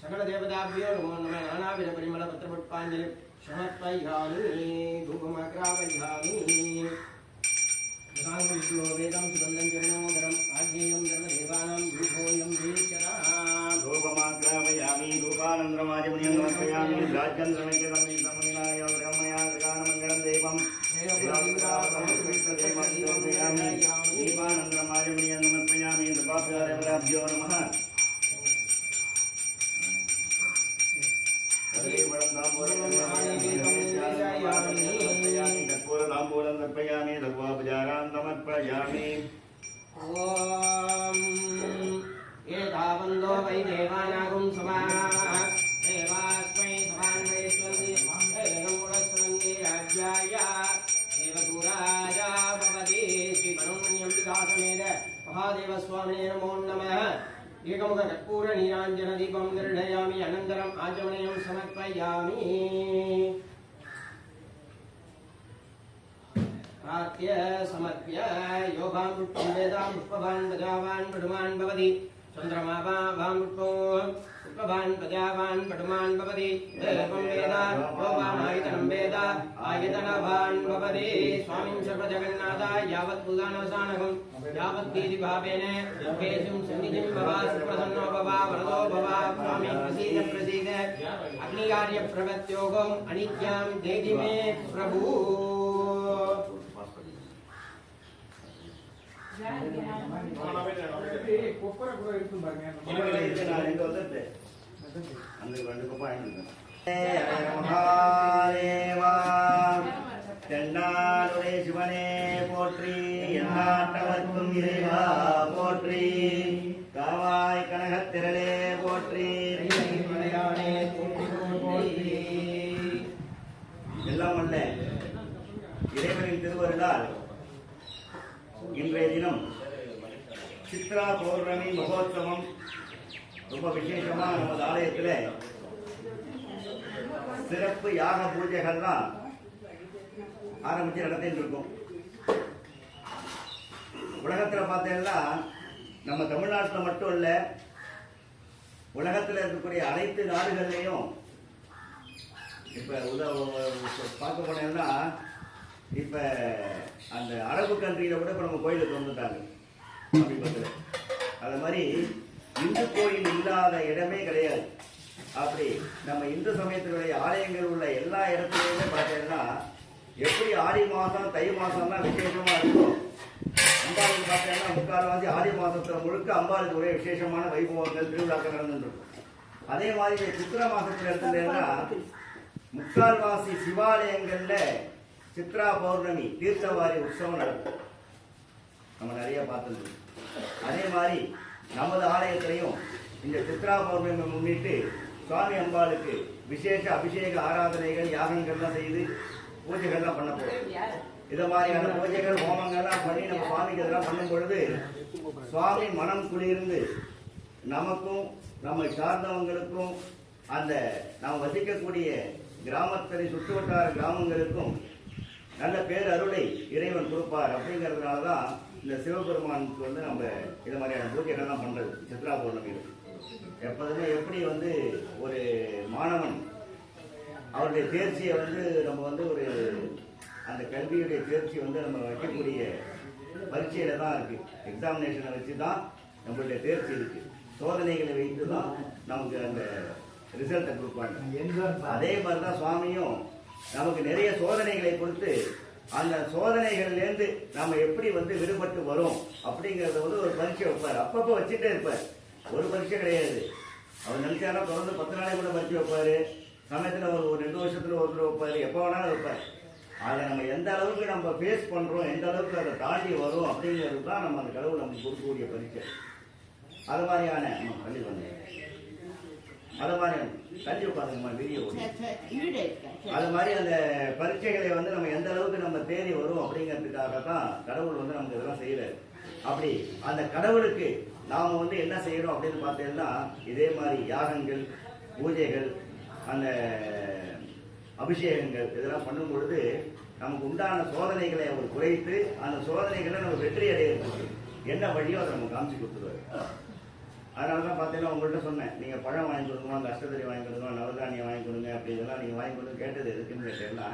சகல தேவதாபியோ நமோ நமः நானாவித பரிமள பத்திரபுஷ்பாஞ்சலி சமர்ப்பயாமி தூபமாக்ராபயாமி சாங்கிருஷ்ணோ வேதம் சுகந்தம் ஜனோதரம் ஆக்ஞேயம் சர்வதேவானாம் தூபோயம் தீர்ச்சதாம் தூபமாக்ராபயாமி தூபானந்தரமாஜமுனியம் நமஸ்கயாமி ராஜ்யந்திரமைக்கிதம் தமுனிநாய பிரம்மயா கிருகானமங்கலம் தேவம் दीपानंदरमाजमणीयं नमस्कयामि दीपाभ्यो नमः कर्पूरताम्बूलं तर्पयामि दर्वापचारान् समर्पयामि ओम एतावन्दो वै देवानागुं समाः देवास्मै समान्वयस्वन्ति एनमुरस्वन्ति राज्याय देवदूराजा भवति श्री मनोन्मन्यं विकासमेद महादेव स्वामिने नमो नमः एकमुख कर्पूर नीराञ्जन दीपं निर्णयामि अनन्तरम् आचमनीयं समर्पयामि प्रार्थ्य समर्प्य योगां पुष्पं वेदां पुष्पवान् प्रजावान् पटुमान् भवति चन्द्रमा वां पुष्पवान् प्रजावान् पटुमान् भवति देवं वेद योगानायतनं वेद आयतनवान् भवति स्वामिं सर्वजगन्नाथाय यावत् बुधानवसानकं यावत् दीदिभावेन केशं सन्निधिं भव सुप्रसन्नो भव वरदो भव स्वामी प्रसीद अग्निकार्यप्रवृत्योगम् अनित्यां देहि मे प्रभु தென்னாடுடைய சிவனே போற்றி எந்நாட்டவர்க்கும் இறைவா போற்றி காவாய் கனகத்திரளே போற்றி எல்லாம் அல்ல இறைவனின் திருவருளால் இன்றைய தினம் சித்ரா பௌர்ணமி மகோத்சவம் ரொம்ப விசேஷமா நமது ஆலயத்தில் சிறப்பு யாக பூஜைகள்லாம் ஆரம்பிச்சு நடத்திட்டு இருக்கோம். உலகத்துல பார்த்தீங்கன்னா நம்ம தமிழ்நாட்டில் மட்டும் இல்ல, உலகத்தில் இருக்கக்கூடிய அனைத்து நாடுகள்லையும் இப்ப பார்க்க போனேன்னா இப்ப அந்த அரபு கண்ட்ரியில கூட இப்ப நம்ம கோயிலுக்கு வந்துட்டாங்க சமீபத்தில். அது மாதிரி இந்து கோயில் இல்லாத இடமே கிடையாது. அப்படி நம்ம இந்து சமயத்தினுடைய ஆலயங்கள் உள்ள எல்லா இடத்துலையுமே பார்த்தீங்கன்னா எப்படி ஆடி மாதம் தை மாதம்லாம் விசேஷமா இருக்கும். அம்பாளுக்கு பார்த்தீங்கன்னா முக்கால்வாசி ஆடி மாதத்துல முழுக்க அம்பாளுக்கு ஒரே விசேஷமான வைபவங்கள் திருவிழாக்கள் நடந்துருக்கும். அதே மாதிரி சித்திரை மாசத்துல எடுத்துட்டேன்னா முக்கால்வாசி சிவாலயங்கள்ல சித்ரா பௌர்ணமி தீர்த்தவாரி உற்சவம் நடக்கும். நம்ம நிறைய பார்த்துருக்கோம். அதே மாதிரி நமது ஆலயத்திலையும் இந்த சித்ரா பௌர்ணமி முன்னிட்டு சுவாமி அம்பாளுக்கு விசேஷ அபிஷேக ஆராதனைகள் யாகங்கள்லாம் செய்து பூஜைகள்லாம் பண்ண போறோம். இதை மாதிரியான பூஜைகள் ஹோமங்கள்லாம் பண்ணி நம்ம சுவாமிக்கு இதெல்லாம் பண்ணும் பொழுது சுவாமி மனம் குளிர்ந்து நமக்கும் நம்மை சார்ந்தவங்களுக்கும் அந்த நாம் வசிக்கக்கூடிய கிராமத்தை சுற்று வட்டார கிராமங்களுக்கும் நல்ல பேர் அருளை இறைவன் கொடுப்பார். அப்படிங்கிறதுனால தான் இந்த சிவபெருமானுக்கு வந்து நம்ம இது மாதிரியான பூஜைகள்லாம் பண்றது. சித்ரா பௌர்ணமியில் எப்போதுமே எப்படி வந்து ஒரு மாணவன் அவருடைய தேர்ச்சியை வந்து நம்ம வந்து ஒரு அந்த கல்வியுடைய தேர்ச்சி வந்து நம்ம வைக்கக்கூடிய பரீட்சையில தான் இருக்கு. எக்ஸாமினேஷனை வச்சு தான் நம்மளுடைய தேர்ச்சி இருக்கு. சோதனைகளை வைத்து தான் நமக்கு அந்த ரிசல்ட்டை கொடுப்பாங்க. அதே மாதிரி தான் சுவாமியும் நமக்கு நிறைய சோதனைகளை கொடுத்து அந்த சோதனைகள்லேருந்து நம்ம எப்படி வந்து விடுபட்டு வரும் அப்படிங்கிறத வந்து ஒரு பரீட்சை வைப்பார். அப்பப்போ வச்சுட்டே இருப்பார். ஒரு பரீட்சை கிடையாது. அவர் நினைச்சாரா தொடர்ந்து 10 நாளைக்கு கூட பரீட்சை வைப்பாரு. சமயத்தில் ஒரு 2 வருஷத்துல ஒரு வைப்பாரு. எப்போ வேணாலும் வைப்பார். அதை நம்ம எந்த அளவுக்கு நம்ம ஃபேஸ் பண்றோம், எந்த அளவுக்கு அதை தாண்டி வரும் அப்படிங்கிறது தான் நம்ம அந்த கடவுள் நமக்கு கொடுக்கக்கூடிய பரீட்சை. அது மாதிரியான பள்ளி பண்ண அது மாதிரி கல்வி உட்காந்துமா வீடியோ அது மாதிரி அந்த பரீட்சைகளை வந்து நம்ம எந்த அளவுக்கு நம்ம தேடி வரும் அப்படிங்கிறதுக்காக தான் கடவுள் வந்து நமக்கு இதெல்லாம் செய்யறாரு. அப்படி அந்த கடவுளுக்கு நாம வந்து என்ன செய்யணும் அப்படின்னு பார்த்தீங்கன்னா இதே மாதிரி யாகங்கள், பூஜைகள், அந்த அபிஷேகங்கள் இதெல்லாம் பண்ணும் பொழுது நமக்கு உண்டான சோதனைகளை அவர் குறைத்து அந்த சோதனைகளை நம்ம வெற்றி அடையிறதுக்கு என்ன வழியோ அதை நம்ம காமிச்சு கொடுத்துருவாரு. அதனால தான் பார்த்தீங்கன்னா உங்கள்கிட்ட சொன்னேன், நீங்கள் பழம் வாங்கி கொடுக்கணும், அந்த அஷ்டதறி வாங்கி கொடுக்கணும், நவதானியம் வாங்கி கொடுங்க, அப்படி இதெல்லாம் நீங்கள் வாங்கி கொடுங்க கேட்டது எதுக்குன்னு கேட்டீங்கன்னா,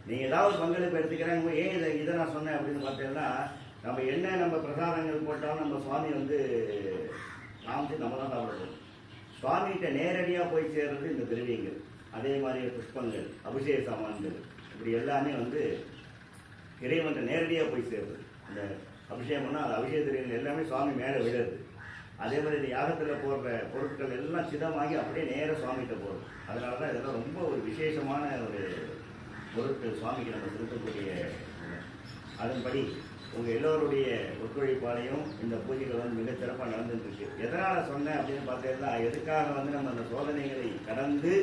நீங்கள் ஏதாவது பங்களிப்பு எடுத்துக்கிறாங்க ஏன் இதை நான் சொன்னேன் அப்படின்னு பார்த்தீங்கன்னா, நம்ம என்ன நம்ம பிரசாதங்கள் போட்டாலும் நம்ம சுவாமி வந்து காமிச்சு நம்ம தான் சாப்பிடணும். சுவாமிகிட்ட நேரடியாக போய் சேர்றது இந்த திரவியங்கள், அதே மாதிரி புஷ்பங்கள், அபிஷேக சாமான்கள், இப்படி எல்லாமே வந்து இறைவன்கிட்ட நேரடியாக போய் சேருது. அந்த அபிஷேகம்னா அந்த அபிஷேக திரவியங்கள் எல்லாமே சுவாமி மேலே விழுது. அதே மாதிரி இந்த யாகத்தில் போடுற பொருட்கள் எல்லாம் சிதமாகி அப்படியே நேராக சுவாமிகிட்ட போகும். அதனால தான் இதெல்லாம் ரொம்ப ஒரு விசேஷமான ஒரு பொருட்கள் சுவாமிக்கு நம்ம செலுத்தக்கூடிய. அதன்படி உங்கள் எல்லோருடைய ஒத்துழைப்பாலையும் இந்த பூஜைகள் வந்து மிக சிறப்பாக நடந்துருக்கு. எதனால் சொன்னேன் அப்படின்னு பார்த்தீங்கன்னா, எதுக்காக வந்து நம்ம அந்த சோதனைகளை கடந்து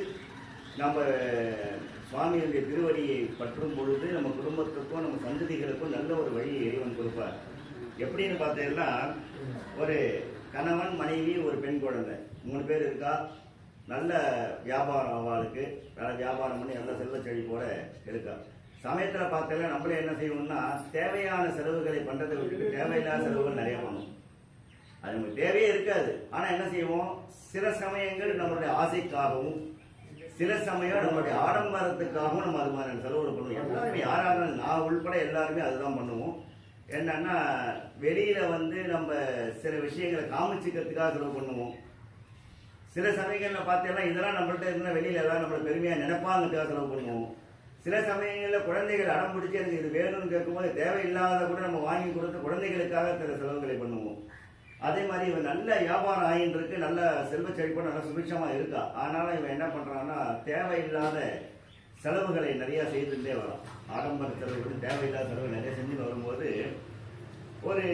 நம்ம சுவாமியுடைய திருவடியை பற்றும் பொழுது நம்ம குடும்பத்துக்கும் நம்ம சந்ததிகளுக்கும் நல்ல ஒரு வழியை இறைவன் கொடுப்பார். எப்படின்னு பார்த்தீங்கன்னா, ஒரு கணவன், மனைவி, ஒரு பெண் குழந்தை, 3 பேர் இருக்கா. நல்ல வியாபாரம் அவளுக்கு, நல்ல வியாபாரம் பண்ணி நல்ல செல்வ செழிப்போட இருக்கா. சமயத்தில் பார்த்தா நம்மளே என்ன செய்வோம்னா, தேவையான செலவுகளை பண்ணுறதை விட்டுட்டு தேவையில்லாத செலவுகள் நிறைய பண்ணுவோம். அது நமக்கு தேவையே இருக்காது. ஆனால் என்ன செய்வோம், சில சமயங்கள் நம்மளுடைய ஆசைக்காகவும் சில சமயம் நம்மளுடைய ஆடம்பரத்துக்காகவும் நம்ம அது மாதிரி செலவுகள் பண்ணுவோம். எல்லாருமே யாராக நான் உள்பட எல்லாருமே அதுதான் பண்ணுவோம். என்னன்னா, வெளியில வந்து நம்ம சில விஷயங்களை காமிச்சிக்கிறதுக்காக செலவு பண்ணுவோம். சில சமயங்கள்ல பார்த்தீங்கன்னா இதெல்லாம் நம்மள்ட்ட இருந்தால் வெளியில எல்லாம் நம்மளை பெருமையா நினைப்பாங்கிறதுக்காக செலவு பண்ணுவோம். சில சமயங்களில் குழந்தைகள் அடம் பிடிச்சி எனக்கு இது வேணும்னு கேட்கும்போது தேவையில்லாத கூட நம்ம வாங்கி கொடுத்து குழந்தைகளுக்காக சில செலவுகளை பண்ணுவோம். அதே மாதிரி இவன் நல்ல வியாபாரம் ஆகின்னு இருக்கு, நல்ல செல்வ செழிப்போட நல்ல சுபிட்சமா இருக்கா. ஆனாலும் இவன் என்ன பண்றான்னா, தேவையில்லாத செலவுகளை நிறைய செய்துட்டே வரும். ஆடம்பர செலவுகள், தேவையில்லாத செலவு நிறைய செஞ்சு வரும்போது ஒரு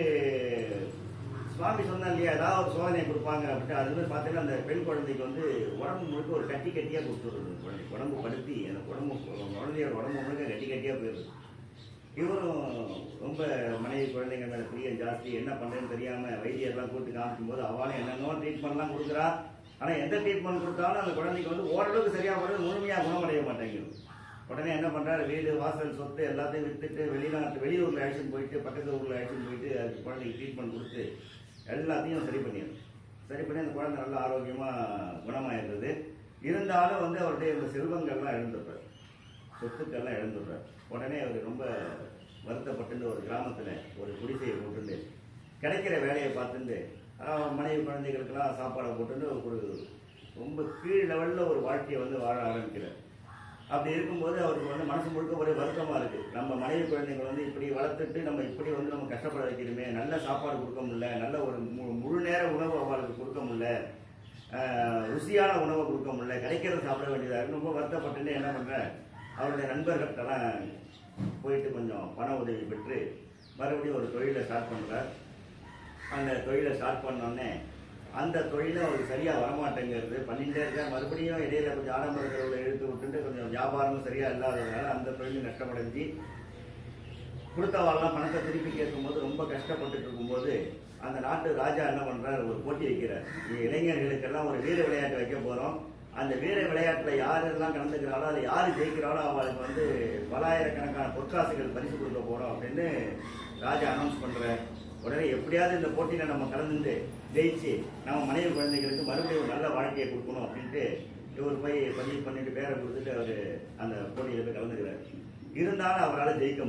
சுவாமி சொன்னா இல்லையா, ஏதாவது ஒரு சோதனையை கொடுப்பாங்க அப்படின்ட்டு. அது வந்து பார்த்தீங்கன்னா அந்த பெண் குழந்தைக்கு வந்து உடம்பு முழுக்க ஒரு கட்டியாக கொடுத்துருது. குழந்தை உடம்பு படுத்தி அந்த குழந்தையோட உடம்பு முழுக்க கட்டியாக போயிடுது. இவரும் ரொம்ப மனைவி குழந்தைங்க மேலே பிரியம் ஜாஸ்தி, என்ன பண்ணுறேன்னு தெரியாமல் வைத்தியர்லாம் கூப்பிட்டு காமிக்கும் போது அவளும் என்னென்னோ ட்ரீட்மெண்ட்லாம் கொடுக்குறா. ஆனால் எந்த ட்ரீட்மெண்ட் கொடுத்தாலும் அந்த குழந்தைக்கு வந்து ஓரளவுக்கு சரியாக போகிறது, முழுமையாக குணமடைய மாட்டேங்குது. உடனே என்ன பண்ணுறாரு, வீடு வாசல் சொத்து எல்லாத்தையும் விற்றுட்டு வெளியூரில் அழைச்சின்னு போயிட்டு, பக்கத்து ஊரில் அழைச்சின்னு போயிட்டு அதுக்கு குழந்தைக்கு ட்ரீட்மெண்ட் கொடுத்து எல்லாத்தையும் சரி பண்ணிடுது. சரி பண்ணி அந்த குழந்தை நல்லா ஆரோக்கியமாக குணமாயிருந்தது. இருந்தாலும் வந்து அவருடைய இந்த செல்வங்கள்லாம் இழந்துடுறார், சொத்துக்கள்லாம் இழந்துடுறார். உடனே அவர் ரொம்ப வருத்தப்பட்டு ஒரு கிராமத்தில் ஒரு குடிசையை போட்டுட்டு கிடைக்கிற வேலையை பார்த்துட்டு மனைவி குழந்தைகளுக்கெல்லாம் சாப்பாடை போட்டுட்டு ஒரு ரொம்ப கீழ் லெவலில் ஒரு வாழ்க்கையை வந்து வாழ ஆரம்பிக்கிறார். அப்படி இருக்கும்போது அவருக்கு வந்து மனசு முழுக்க ஒரே வருத்தமாக இருக்குது. நம்ம மனைவி குழந்தைகள் வந்து இப்படி வளர்த்துட்டு நம்ம இப்படி வந்து நம்ம கஷ்டப்பட வைக்கிறோமே, நல்ல சாப்பாடு கொடுக்க முடியல, நல்ல ஒரு முழு நேர உணவு அவளுக்கு கொடுக்க முடியல, ருசியான உணவை கொடுக்க முடியல, கிடைக்கிறத சாப்பிட வேண்டியதாக ரொம்ப வருத்தப்பட்டுன்னு என்ன பண்ணுறேன், அவருடைய நண்பர்கள்ட்டெல்லாம் போயிட்டு கொஞ்சம் பண உதவி பெற்று மறுபடியும் ஒரு தொழிலை ஸ்டார்ட் பண்ணுறார். அந்த தொழிலை ஸ்டார்ட் பண்ணோடனே அந்த தொழிலை அவருக்கு சரியாக வரமாட்டேங்கிறது, பண்ணிகிட்டே இருக்கார். மறுபடியும் இடையில கொஞ்சம் ஆடம்பர செலவில் இழுத்து விட்டுட்டு கொஞ்சம் வியாபாரமும் சரியாக இல்லாததுனால அந்த தொழில் நஷ்டமடைஞ்சி கொடுத்தவாள்லாம் பணத்தை திருப்பி கேட்கும்போது ரொம்ப கஷ்டப்பட்டுட்டு இருக்கும்போது அந்த நாட்டு ராஜா என்ன பண்ணுறார், ஒரு போட்டி வைக்கிறார். இளைஞர்களுக்கெல்லாம் ஒரு வீர விளையாட்டு வைக்க போகிறோம், அந்த வீர விளையாட்டில் யாரெல்லாம் கலந்துக்கிறாளோ அதை யார் ஜெயிக்கிறாளோ அவளுக்கு வந்து பலாயிரக்கணக்கான பொற்காசுகள் பரிசு கொடுக்க போகிறோம் அப்படின்னு ராஜா அனௌன்ஸ் பண்ணுறார். உடனே எப்படியாவது இந்த போட்டியில் நம்ம கலந்துட்டு ஜெயிச்சு நம்ம மனைவி குழந்தைகளுக்கு மறுபடியும் ஒரு நல்ல வாழ்க்கையை கொடுக்கணும் அப்படின்ட்டு இவர் போய் பதிவு பண்ணிட்டு பேரை கொடுத்துட்டு அவர் அந்த போட்டியில் போய் கலந்துக்கிறார். இருந்தாலும் அவரால் ஜெயிக்க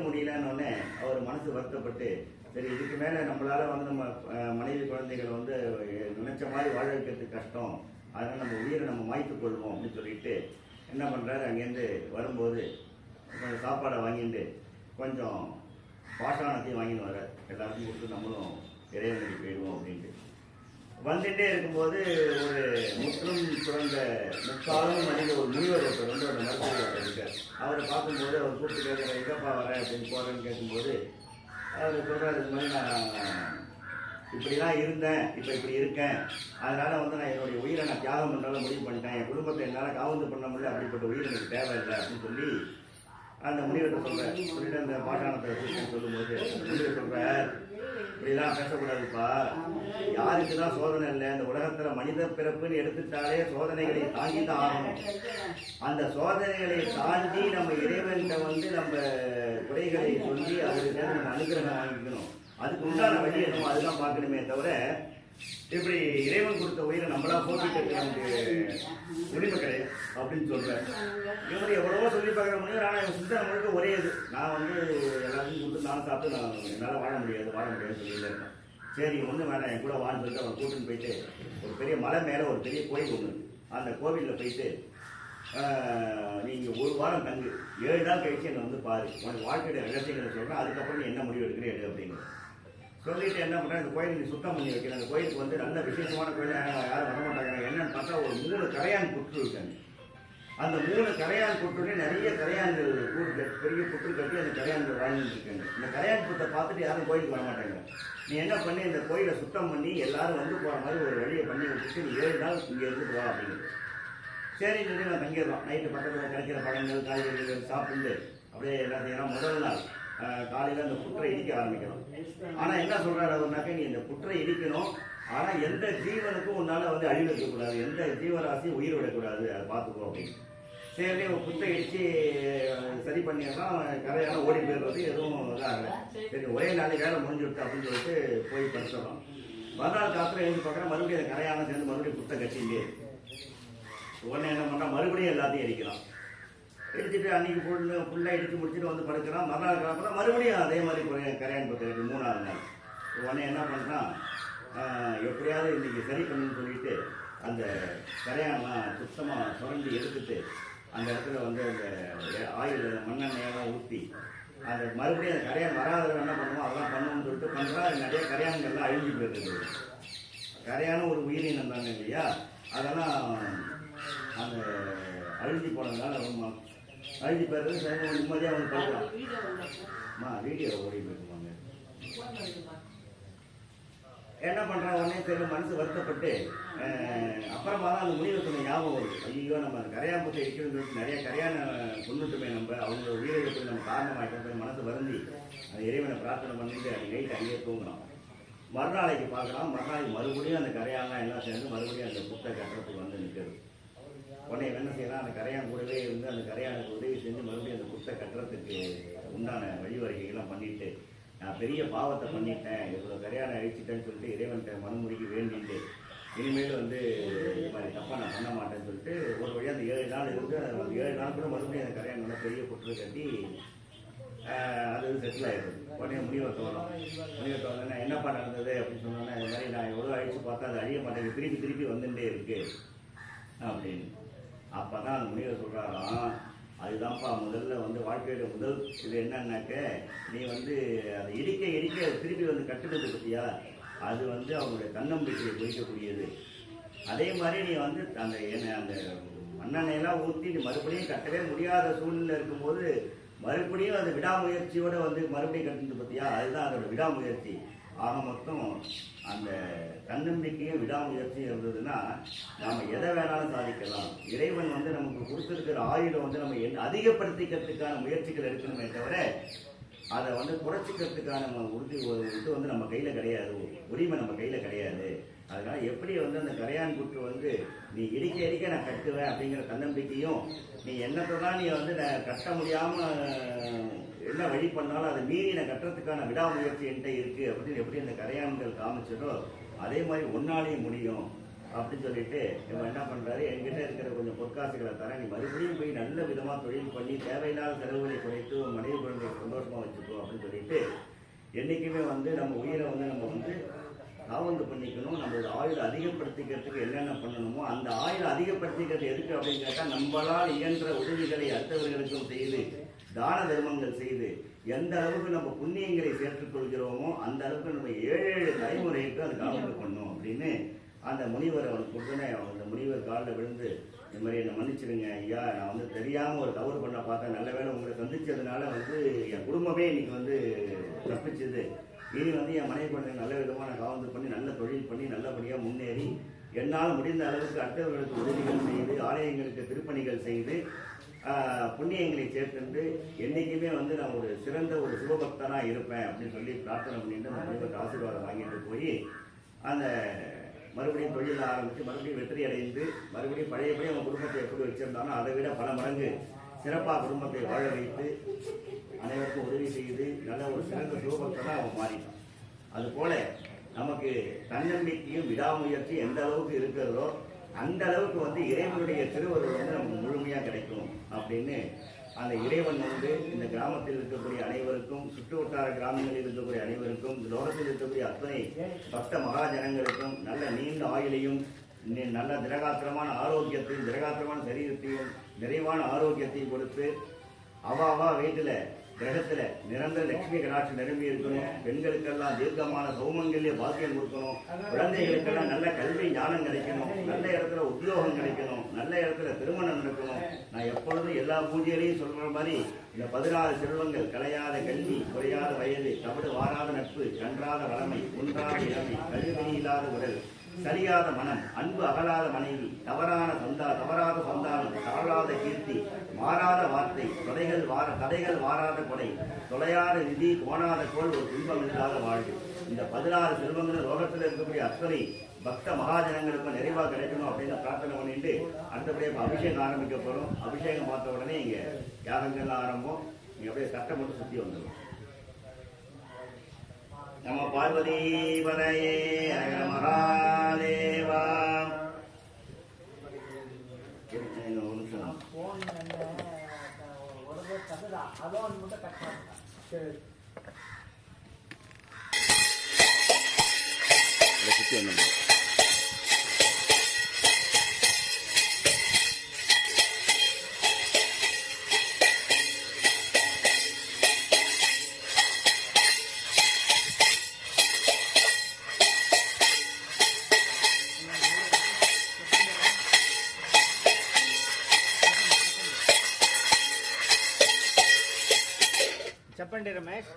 முடியலன்னொடனே அவர் மனசு வருத்தப்பட்டு, சரி இதுக்கு மேலே நம்மளால் வந்து நம்ம மனைவி குழந்தைகளை வந்து நினைச்ச மாதிரி வாழ வைக்கிறதுக்கு கஷ்டம், அதனால் நம்ம உயிரை நம்ம மாய்த்து கொள்வோம் அப்படின்னு சொல்லிட்டு என்ன பண்ணுறாரு, அங்கேருந்து வரும்போது கொஞ்சம் சாப்பாடை வாங்கிட்டு கொஞ்சம் பாஷாணத்தையும் வாங்கின்னு வர எல்லாருக்கும் கொடுத்து நம்மளும் இறைவனுக்கு போயிடுவோம் அப்படின்ட்டு வந்துட்டே இருக்கும்போது ஒரு முற்றும் சுரந்த முக்காலும் மனித ஒரு முனிவர் ஒருத்தர் வந்து அந்த மருத்துவர் இருக்கார். அவரை பார்க்கும்போது அவர் கூப்பிட்டு கேட்குற எங்கப்பா வர அப்படின்னு போகிறேன்னு கேட்கும்போது அவர் சொல்கிறார், இது மாதிரி நான் இப்படிலாம் இருந்தேன், இப்போ இப்படி இருக்கேன், அதனால் வந்து நான் என்னுடைய உயிரை நான் தியாகம் பண்ணாலும் முடிவு பண்ணிட்டேன், என் குடும்பத்தை என்னால் காவந்து பண்ண முடியல, அப்படிப்பட்ட உயிர் எனக்கு தேவையில்லை அப்படின்னு சொல்லி அந்த முனிவர்கிட்ட சொல்கிறேன். சொல்லிட்டு அந்த பாஷாணத்தை சொல்லும்போது முனிவர் சொல்கிறார், இப்படிலாம் பேசக்கூடாதுப்பா. யாருக்கு தான் சோதனை இல்லை? இந்த உலகத்துல மனித பிறப்புன்னு எடுத்துட்டாலே சோதனைகளை தாண்டி தான் ஆகணும். அந்த சோதனைகளை தாண்டி நம்ம இறைவன்கிட்ட வந்து நம்ம குறைகளை சொல்லி அவருக்கு நம்ம அனுகிரகம் வாங்கிக்கணும். அதுக்கு உண்டான வழி என்னமோ அதுதான் பார்க்கணுமே தவிர இப்படி இறைவன் கொடுத்த உயிரை நம்மளா போட்டிட்டு நமக்கு உரிமை கிடையாது அப்படின்னு சொல்றேன். இவங்க எவ்வளவோ சொல்லி பார்க்குற முடியும். ஆனால் இவன் சிந்தனை முழுக்க ஒரே இது, நான் வந்து எல்லாத்தையும் கொடுத்து நானும் சாப்பிட்டு நான் என்னால் வாழ முடியாதுன்னு சொல்லிட்டு இருக்கேன். சரி ஒன்றும் வேணாம், என் கூட வான்னு சொல்லிட்டு அவன் கூட்டுன்னு போயிட்டு ஒரு பெரிய மலை மேலே ஒரு பெரிய கோயில் ஒன்று, அந்த கோவிலில் போயிட்டு நீங்கள் 1 வாரம் தங்கு, 7 நாள் கழிச்சு என்னை வந்து பாரு, உனக்கு வாழ்க்கையோட ரகசியங்களை சொல்கிறேன், அதுக்கப்புறம் நீ என்ன முடிவு எடுக்கிறேன் எடு அப்படின்னு சொல்லிட்டு என்ன பண்ணுறேன். இந்த கோயில் நீ சுத்தம் பண்ணி வைக்கிறேன். அந்த கோயிலுக்கு வந்து நல்ல விசேஷமான கோயில், யாரும் வர மாட்டாங்க. என்னன்னு பார்த்தா ஒரு 3 கரையான் புற்று இருக்காங்க. அந்த 3 கரையான் புற்றுலேயே நிறைய கரையான்கள் கூட்டு பெரிய புற்று கட்டி அந்த கரையான்கள் வாழ்ந்துட்டு இருக்காங்க. இந்த கரையான் புற்றை பார்த்துட்டு யாரும் கோயிலுக்கு வர மாட்டாங்க. நீ என்ன பண்ணி இந்த கோயிலை சுத்தம் பண்ணி எல்லாரும் வந்து போகிற மாதிரி ஒரு வழியை பண்ணி வச்சுட்டு நீ 7 நாள் இங்கே இருந்துட்டு வா அப்படின்னு. சரி சொல்லி நான் தங்கிடுறோம். நைட்டு பக்கத்தில் கிடைக்கிற பழங்கள் காய்கறிகள் சாப்பிட்டு அப்படியே எல்லாத்தையும் முதல் நாள் காலையில் அந்த புற்றை இடிக்க ஆரம்பிக்கணும். ஆனால் என்ன சொல்கிறாரு அவர்னாக்க, நீ இந்த புற்றை இடிக்கணும், ஆனால் எந்த ஜீவனுக்கும் உன்னால் வந்து அழிவு வைக்கக்கூடாது, எந்த ஜீவராசியும் உயிர் விடக்கூடாது, அதை பார்த்துக்கோ அப்படின்னு. சரி புற்றை இடித்து சரி பண்ணிடலாம், கரையால் ஓடி போயிடுறது எதுவும் இதாகலை. சரி ஒரே நாளைக்கு வேலை முடிஞ்சுவிட்டு அப்படின்னு சொல்லிட்டு போய் படுத்துறோம். மறுநாள் காலத்தில் எழுந்து பார்க்குறேன், மறுபடியும் அந்த கரையான சேர்ந்து மறுபடியும் புற்றை கட்டிலே உடனே என்ன பண்ணுறான், மறுபடியும் எல்லாத்தையும் எரிக்கிறான். எடுத்துட்டு அன்னைக்கு ஃபுல்லாக எடுத்து முடிச்சுட்டு வந்து படுக்கிறான். மறுநாள் காலத்தில் மறுபடியும் அதே மாதிரி கரையான் பத்து 3ஆவது நாள். உடனே என்ன பண்ணுறான், எப்படியாவது இன்னைக்கு சரி பண்ணுன்னு சொல்லிட்டு அந்த கரையான்லாம் சுத்தமாக சுரண்டி எடுத்துட்டு அந்த இடத்துல வந்து அந்த ஆயில் மண்ணெண்ணெயெல்லாம் ஊற்றி அந்த மறுபடியும் அந்த கரையான் வராதவங்க என்ன பண்ணுவோம் அதெல்லாம் பண்ணணும்னு சொல்லிட்டு பண்ணுறா. நிறைய கரையான்கள்லாம் அழிஞ்சு போயிடுது. கரையான ஒரு உயிரினம் தானே இல்லையா, அதெல்லாம் அந்த அழிஞ்சு போனதுனால ரொம்ப அழிஞ்சு போயிடுறது. சரி நிம்மதியாக வந்து பார்க்கலாம். வீடியோ ஓடி போயிருக்குமாங்க. என்ன பண்ணுறான், உடனே சரி மனசு வருத்தப்பட்டு அப்புறமா தான் அந்த முடிவை சொன்ன ஞாபகம் வருது. ஐயோ நம்ம அந்த கரையான் புற்றை இருக்கிறது சொல்லிட்டு நிறைய கரையான கொண்டுட்டுமே நம்ம அவங்க உயிரிழப்புக்கு நம்ம காரணமாகிட்டோம். மனசு வருந்தி அந்த இறைவனை பிரார்த்தனை பண்ணிட்டு அது நைட்டு அங்கேயே தூங்குறோம். மறுநாளைக்கு பார்க்கலாம். மறுநாளைக்கு மறுபடியும் அந்த கரையான்லாம் எல்லாம் சேர்ந்து மறுபடியும் அந்த புற்றை கட்டுறதுக்கு வந்து நிற்கிறது. உடனே என்ன செய்யலாம், அந்த கரையான் கூடவே இருந்து அந்த கரையானுக்கு உதவி செஞ்சு மறுபடியும் அந்த புற்றை கட்டுறதுக்கு உண்டான வழிவகைகள்லாம் பண்ணிட்டு, நான் பெரிய பாவத்தை பண்ணிட்டேன், இவ்வளோ கரையானை அழிச்சிட்டேன்னு சொல்லிட்டு இறைவன்கிட்ட மனமுடிக்கு வேண்டிட்டு இனிமேல் வந்து இது மாதிரி தப்பாக நான் பண்ண மாட்டேன்னு சொல்லிட்டு ஒரு வழியாக அந்த 7 நாள் இருந்து அந்த 7 நாள் கூட மறுபடியும் அந்த கரையான் நல்லா பெரிய புற்று கட்டி அது வந்து செட்டில் ஆகிடுது. உடனே முடிவத்தை வரும். முடிவத்தை வந்தோன்னா என்னப்பா நடந்தது அப்படின்னு சொன்னோன்னா, இது மாதிரி நான் எவ்வளோ அழிச்சு பார்த்தா அது அழிய மாட்டேங்குது, திருப்பி திருப்பி வந்துட்டே இருக்கு அப்படின்னு. அப்போ தான் அந்த முனிவர் சொல்கிறாராம், அதுதான்ப்பா முதல்ல வந்து வாழ்க்கையோட முதல் இது என்னன்னாக்க, நீ வந்து அதை இடிக்க இடிக்க திருப்பி வந்து கட்டுறது பற்றியா, அது வந்து அவங்களுடைய தன்னம்பிக்கையை குறிக்கக்கூடியது. அதே மாதிரி நீ வந்து அந்த அந்த மண்ணெண்ணெயெல்லாம் ஊற்றி நீ மறுபடியும் கட்டவே முடியாத சூழ்நிலை இருக்கும்போது மறுபடியும் அந்த விடாமுயற்சியோட வந்து மறுபடியும் கட்டுறது பற்றியா, அதுதான் அதோட விடாமுயற்சி. ஆக மொத்தம் அந்த தன்னம்பிக்கையும் விடாமுயற்சியும் இருந்ததுன்னா நாம் எதை வேணாலும் சாதிக்கலாம். இறைவன் வந்து நமக்கு கொடுத்துருக்கிற ஆயுதம் வந்து நம்ம அதிகப்படுத்திக்கிறதுக்கான முயற்சிகள் எடுக்கணுமே தவிர அதை வந்து குறைச்சிக்கிறதுக்கான இது வந்து நம்ம கையில் கிடையாது, உரிமை நம்ம கையில் கிடையாது. அதனால எப்படி வந்து அந்த கரையான் புற்று வந்து நீ இடிக்க இடிக்க நான் கட்டுவேன் அப்படிங்கிற தன்னம்பிக்கையும், நீ என்னத்தை தான் நீ வந்து நான் கட்ட முடியாமல் என்ன வழி பண்ணாலும் அதை மீறி நான் கட்டுறதுக்கான விடாமுயற்சி என்கிட்ட இருக்கு அப்படின்னு எப்படி அந்த கரையான்கள் காமிச்சதோ அதே மாதிரி ஒன்னாலேயும் முடியும் அப்படின்னு சொல்லிட்டு இவன் என்ன பண்றாரு, என்கிட்ட இருக்கிற கொஞ்சம் பொற்காசுகளை தர, நீ மறுபடியும் போய் நல்ல விதமா தொழில் பண்ணி தேவையில்லாத செலவுகளை குறைத்து மனைவி குழந்தையை சந்தோஷமா வச்சுக்கோ அப்படின்னு சொல்லிட்டு, என்னைக்குமே வந்து நம்ம உயிரை வந்து நம்ம வந்து காவந்து பண்ணிக்கணும். நம்மளோட ஆயுளை அதிகப்படுத்திக்கிறதுக்கு என்னென்ன பண்ணணுமோ அந்த ஆயுளை அதிகப்படுத்திக்கிறது எதுக்கு அப்படின்னு கேட்டால், நம்மளால் இயன்ற உதவிகளை அடுத்தவர்களுக்கும் செய்து தான தர்மங்கள் செய்து எந்த அளவுக்கு நம்ம புண்ணியங்களை சேர்த்துக் கொள்கிறோமோ அந்த அளவுக்கு நம்ம 7 தலைமுறைக்கு அது காவந்து பண்ணணும் அப்படின்னு அந்த முனிவர் அவனுக்கு கொடுத்தனே. அந்த முனிவர் காலில் விழுந்து, இந்த மாதிரி என்னை மன்னிச்சிடுங்க ஐயா, நான் வந்து தெரியாமல் ஒரு தவறு பண்ண பார்த்தேன், நல்ல வேலை உங்களை சந்திச்சதுனால வந்து என் குடும்பமே இன்னைக்கு வந்து தப்பிச்சுது, இனி வந்து என் மனைவி குழந்தை நல்ல விதமாக நான் காவந்து பண்ணி நல்ல தொழில் பண்ணி நல்லபடியாக முன்னேறி என்னால் முடிந்த அளவுக்கு அடுத்தவர்களுக்கு உதவிகள் செய்து ஆலயங்களுக்கு திருப்பணிகள் செய்து புண்ணியங்களை சேர்த்து என்றைக்குமே வந்து நான் ஒரு சிறந்த ஒரு சிவபக்தனா இருப்பேன் அப்படின்னு சொல்லி பிரார்த்தனை பண்ணிட்டு அந்த முனிவருக்கு ஆசீர்வாதம் வாங்கிட்டு போய் அந்த மறுபடியும் தொழில் ஆரம்பித்து மறுபடியும் வெற்றி அடைந்து மறுபடியும் பழையபடி அவங்க குடும்பத்தை எப்படி வச்சிருந்தாலும் அதை விட பல மடங்கு சிறப்பாக குடும்பத்தை வாழ வைத்து அனைவருக்கும் உதவி செய்து நல்ல ஒரு சிறந்த சிவபக்தனா அவன் மாறிட்டான். அதுபோல நமக்கு தன்னம்பிக்கையும் விடாமுயற்சி எந்த அளவுக்கு இருக்கிறதோ அந்த அளவுக்கு வந்து இறைவனுடைய திருவருள் வந்து நமக்கு முழுமையாக கிடைக்கும் அப்படின்னு அந்த இறைவன் வந்து இந்த கிராமத்தில் இருக்கக்கூடிய அனைவருக்கும் சுற்று வட்டார கிராமங்களில் இருக்கக்கூடிய அனைவருக்கும் இந்த லோகத்தில் இருக்கக்கூடிய அத்தனை பக்த மகாஜனங்களுக்கும் நல்ல நீண்ட ஆயுளையும் நல்ல திரகாத்திரமான ஆரோக்கியத்தையும் திரகாத்திரமான சரீரத்தையும் நிறைவான ஆரோக்கியத்தையும் கொடுத்து அவா வீட்டில் கிரகத்துல நிரந்தர லட்சுமி கடாட்சி நிரம்பி இருக்கணும். பெண்களுக்கெல்லாம் தீர்க்கமான சௌமங்கல்ய பாக்கியம் கொடுக்கணும். குழந்தைகளுக்கெல்லாம் நல்ல கல்வி ஞானம் கிடைக்கணும். நல்ல இடத்துல உத்தியோகம் கிடைக்கணும். நல்ல இடத்துல திருமணம் நடக்கணும். நான் எப்பொழுதும் எல்லா பூஜைகளையும் சொல்ற மாதிரி இந்த 16 செல்வங்கள் கலையாத கல்வி, குறையாத வயது, தவிடு வாராத நட்பு, கன்றாத வளமை, குன்றாத இளமை, கல்வி இல்லாத உடல், சரியாத மனம், அன்பு அகலாத மனைவி, தவறாத சந்தானம், தாழாத கீர்த்தி, மாறாத வார்த்தை, கதைகள் வாராத கொடை, தொலையாத நிதி, கோணாத கோள், ஒரு துன்பம் இல்லாத வாழ்வு. இந்த 16 செல்வங்களும் லோகத்தில் இருக்கக்கூடிய அத்தனை பக்த மகாஜனங்களுக்கும் நிறைவாக கிடைக்கணும் அப்படின்னு பிரார்த்தனை பண்ணிட்டு அடுத்தபடியாக அபிஷேகம் ஆரம்பிக்க போறோம். அபிஷேகம் பார்த்த உடனே இங்க யாகங்கள்லாம் ஆரம்பம். நீங்க அப்படியே சட்டம் மட்டும் சுத்தி வந்துடும். நம பார்வதி பதையே ஹர மகாதேவா. சுத்தி வந்து చెప్పండి రమేష్.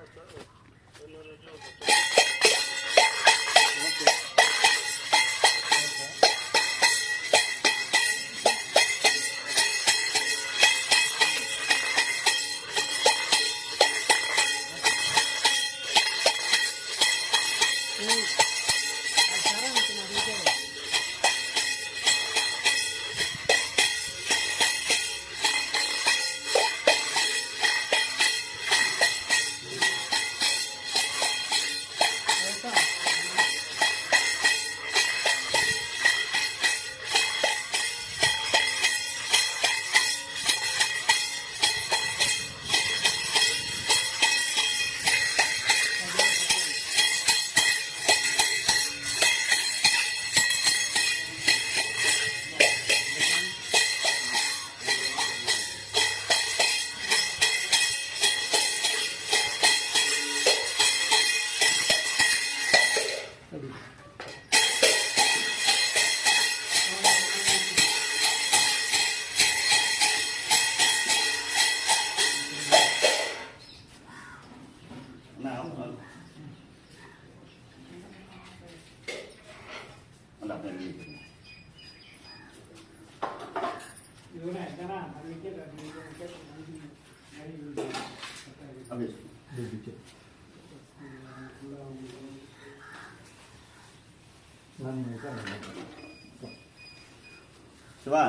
சிவா,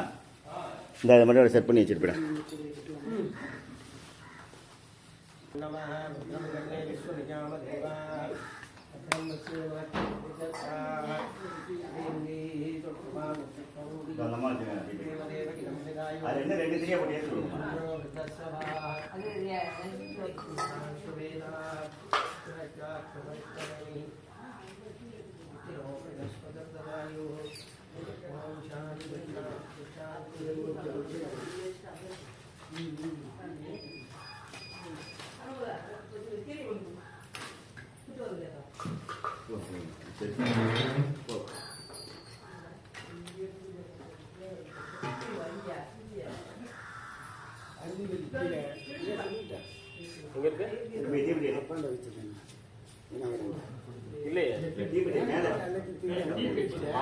இந்த இதை மட்டும் செட் பண்ணி வச்சிருப்பேன். அது என்ன ரெண்டு திரியா போட்டு சொல்லுங்க.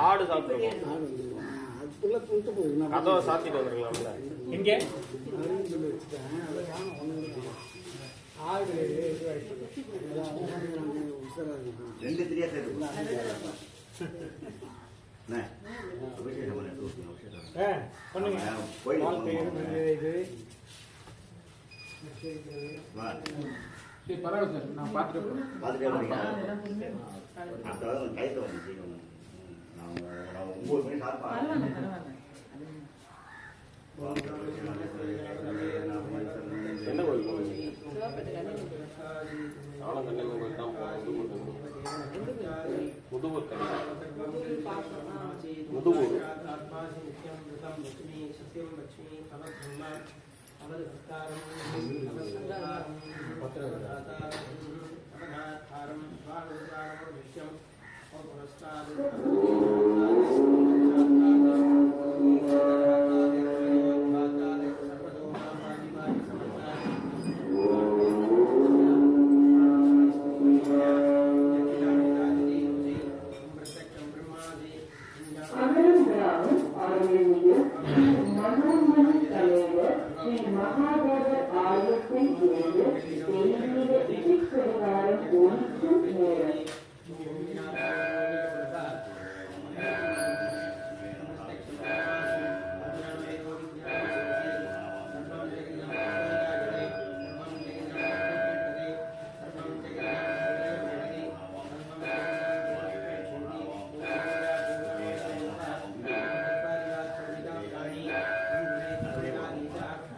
ஆடு சாப்பிடுவோம். அதோ சாத்திட்டு வந்துருக்கலாம்ல. இங்கே ரெண்டு திரியா சேர்த்து அபிஷேகம் பரவாயில்ல சார் நான் பார்த்துட்டு கைத்த வந்து நான் 9 மணி சார்பா என்ன கோயில் போவீங்க? ஆனந்தங்கல் கோயில் தான் போகணும். முதுவூர் முதுவூர்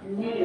Amen.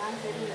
சுவாமி தெரியல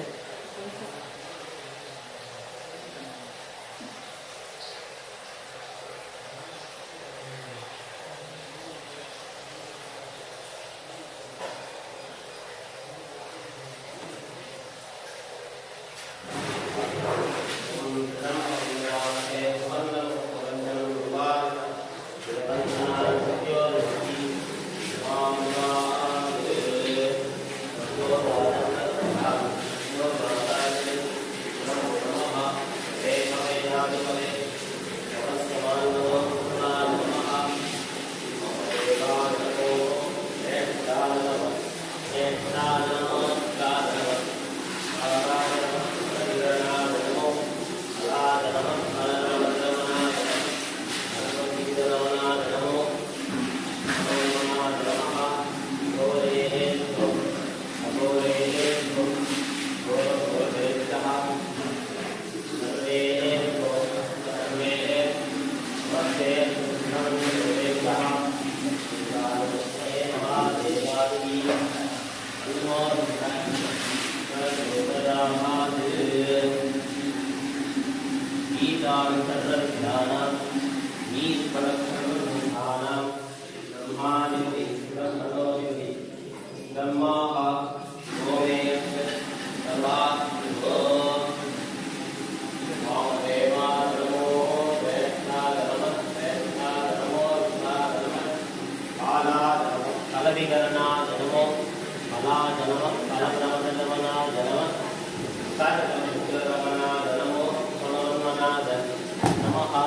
அப்பா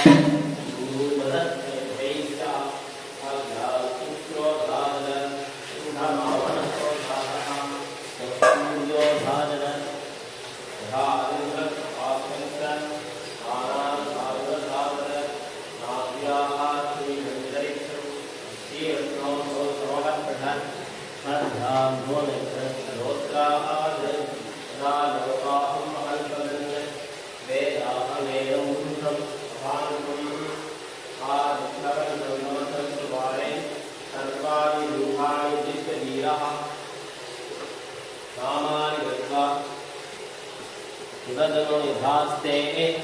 Thank you. Namaste, Namaste, Namaste, Namaste, Namaste,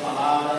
Namaste,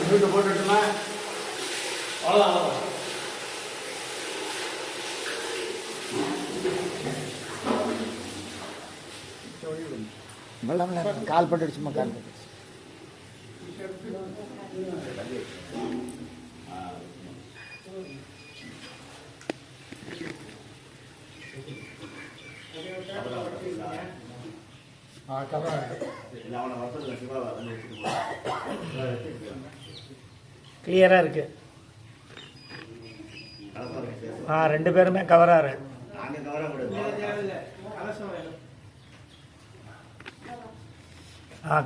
வீட்டு போட்டுட்டுமா அவ்வளோதான் கால் பட்டுடுச்சுமா கால் பட்டுடுச்சு கிளியராக இருக்கு. ரெண்டு பேருமே கவராரு.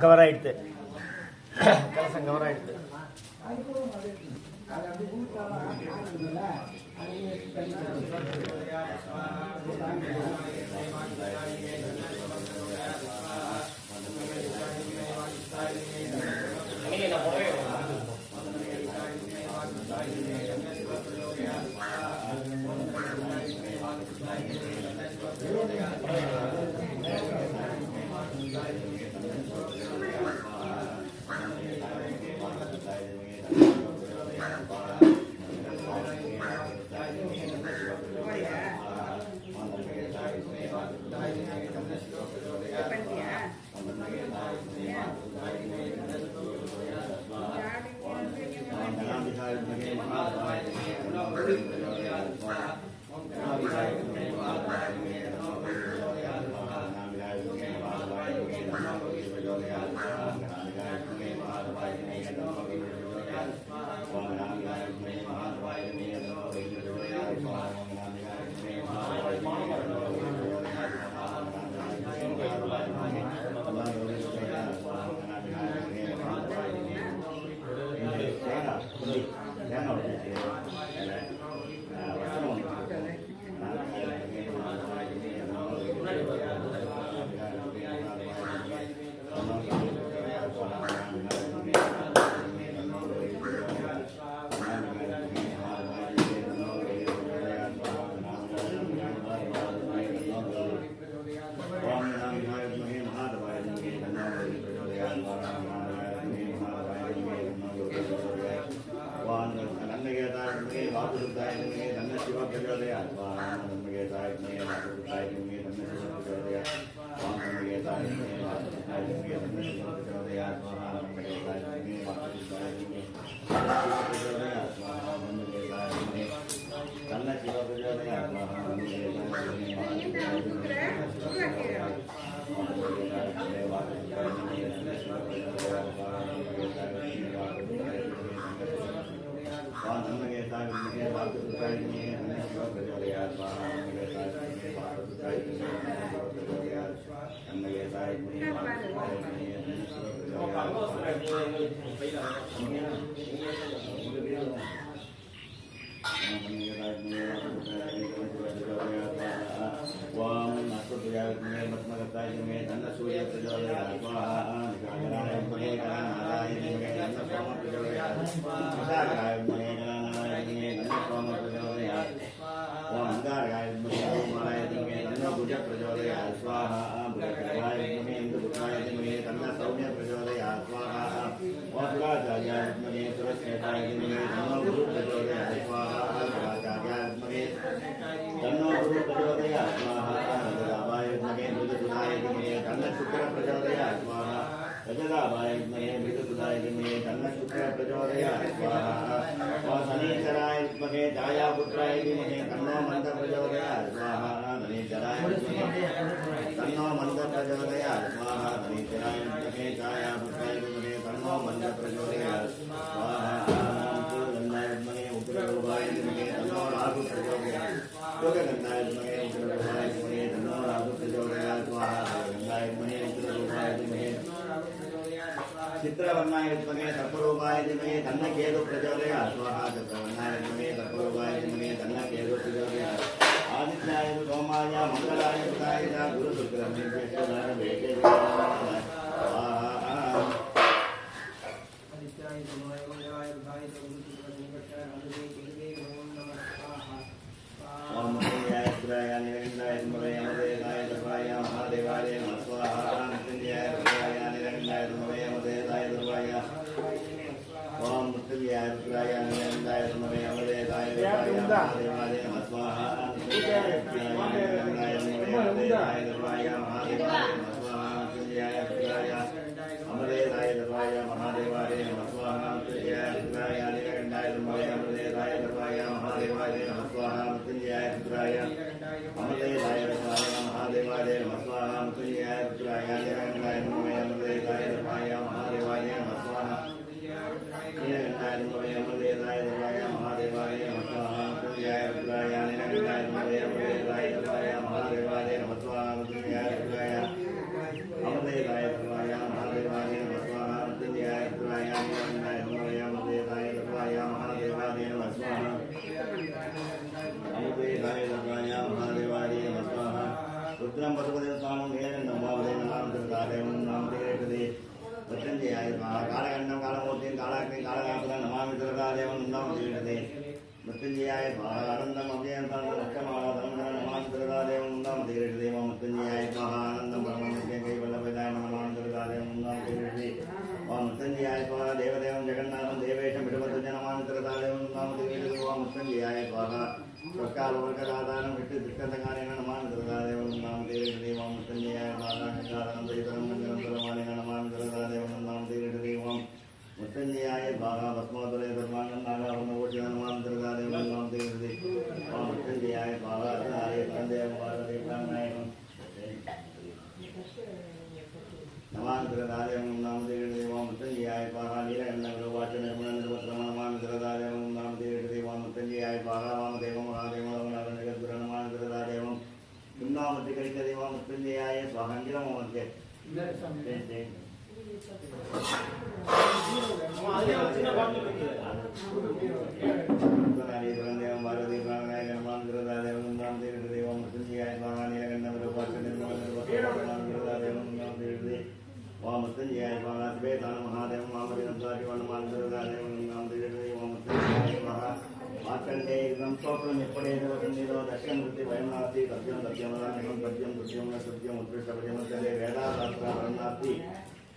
கவர் ஆயிடுது. கலசம் கவர் ஆயிடுது. Devaaya ருத்ரம் பசுபதி சுவாமம் ஏகண்டம் பாவதே நமாமிதாதேவம் நாமதே காலகண்டம் காலமூர்த்தியும் காலாக்னி காலகாசுரன் நமாமி திருதாதேவம் நாமதே மృత్యుంజయాయ ఆనందం అభ్యంతరం ముఖ్యమానందం నమామి దుర్గాదేవం నామ దేవం మృత్యుంజయాయ ఆనందం బ్రహ్మముఖ్యం కైవల్లభదాయ నమామి దుర్గాదేవం నామ దేవం మృత్యుంజయాయ దేవదేవం జగన్నాథం దేవేశం విడవద్దు నమామి దుర్గాదేవం నామ దేవం మృత్యుంజయాయ స్వకాలవర్గదానం విట్టు దుఃఖంగానే నమామి దుర్గాదేవం నామ దేవం మృత్యుంజయాయ గంగాధరం దైతం మంగళం నమామి దుర్గాదేవం నామ దేవం మృత్యుంజయాయ బాగా భస్మోదరే ధర్మాంగం నాగావన్నోటి హనుమాన్ దుర్గాదేవం నామ దేవదే మృత్యుంజయాయ బాగా తందేవ భారతే ప్రాణాయనం నమామి దుర్గాదేవం నామ దేవదే మృత్యుంజయాయ బాగా నీలగంధ వాచ నిర్మల నిర్వత్రమ నమామి దుర్గాదేవం నామ దేవదే మృత్యుంజయాయ బాగా వామదేవ మహాదేవ నగద్గుర నమామి దుర్గాదేవం కింనామతి కరికదేవ మృత్యుంజయాయ స్వాహంగిరం మధ్య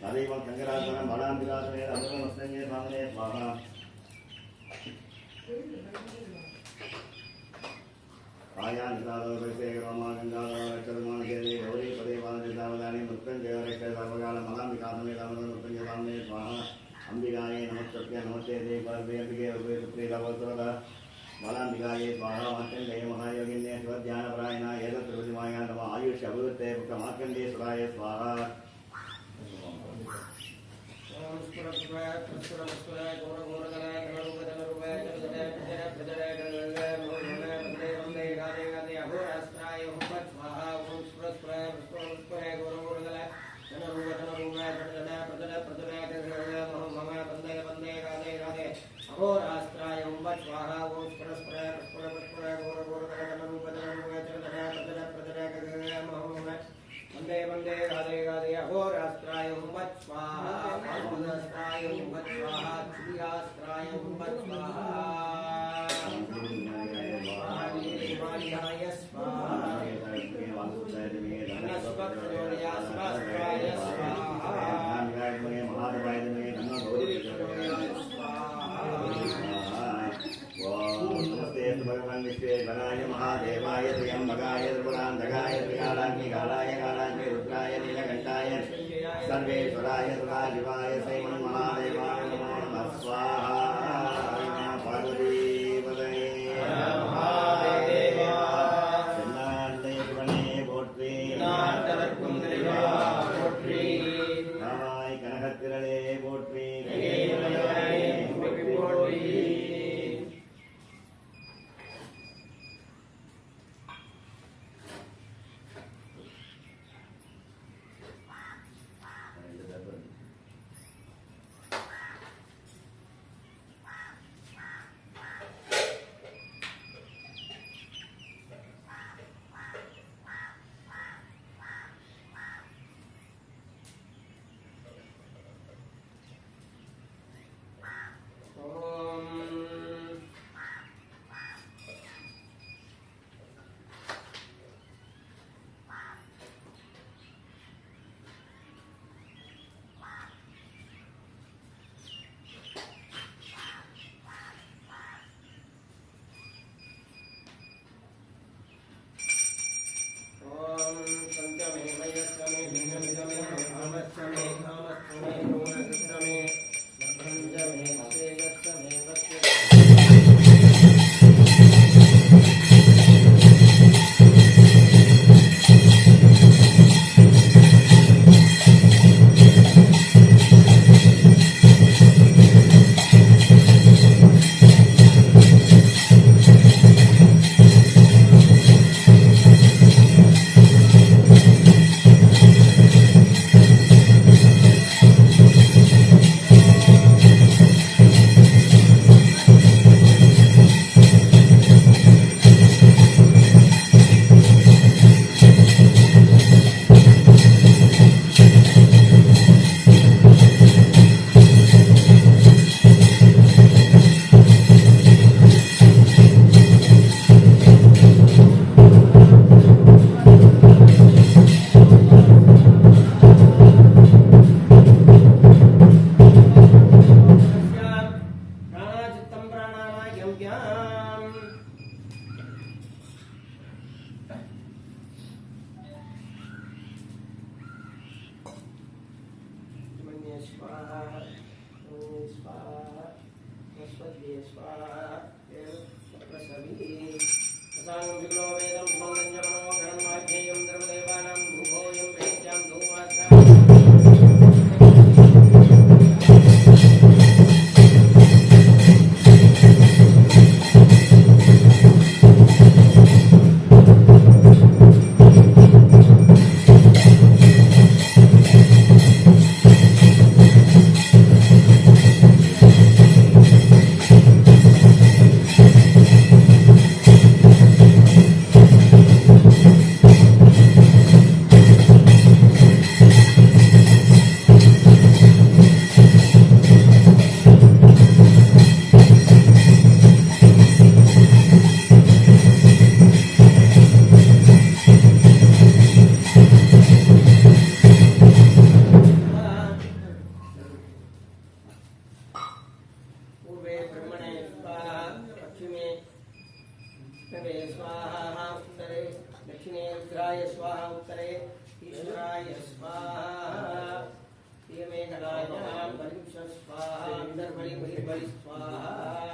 అదేవం శంకరాచార్య బలాంబిరాసనే అమృతమస్తంగే స్వామినే స్వాహ ఆయానికాదోషేకరమాగంగాదోషర్మానకేదే గౌరీ పదేవాదాని మృత్యుంజయరేఖ సర్వకాల మలాంబికాసమే మృత్యుంజయామే స్వాహ అంబికాయే నమస్కృత్య నమస్తే దేవే అంబికే సుప్రీలవోత్తర మలాంబికాయే స్వాహ మార్కండేయ మహాయోగిన్యే శివధ్యానపరాయణ ఏతత్రిమాయ నమ ఆయుష్ అభివృద్ధే మార్కండేశ్వరాయ స్వాహ वंदे वंदे राधे राधे अहोरास्त्राय हुमत् स्वाहा अहोरास्त्राय हुमत् स्वाहा श्रीयास्त्राय हुमत् स्वाहा महावीराय स्वाहा नस्पत्योर्यास्त्राय स्वाहा महादेवाय भगवान विश्वेश्वराय महादेवाय त्र्यंबकाय त्रिपुरांधकाय त्रिकालाग्निकालाय कालाग्नि रुद्राय नीलकंठाय सर्वेश्वराय सदाशिवाय श्रीमन महादेवाय नमो नमः स्वाहा पार्वतीपतये महादेवा போற்றி நாய் கனகத்திரளே போற்றி रुद्राय स्वाहा उत्तरे ईश्वराय स्वाहा मेघनाय बलिंश स्वाहा अंतर्बलि बलि स्वाहा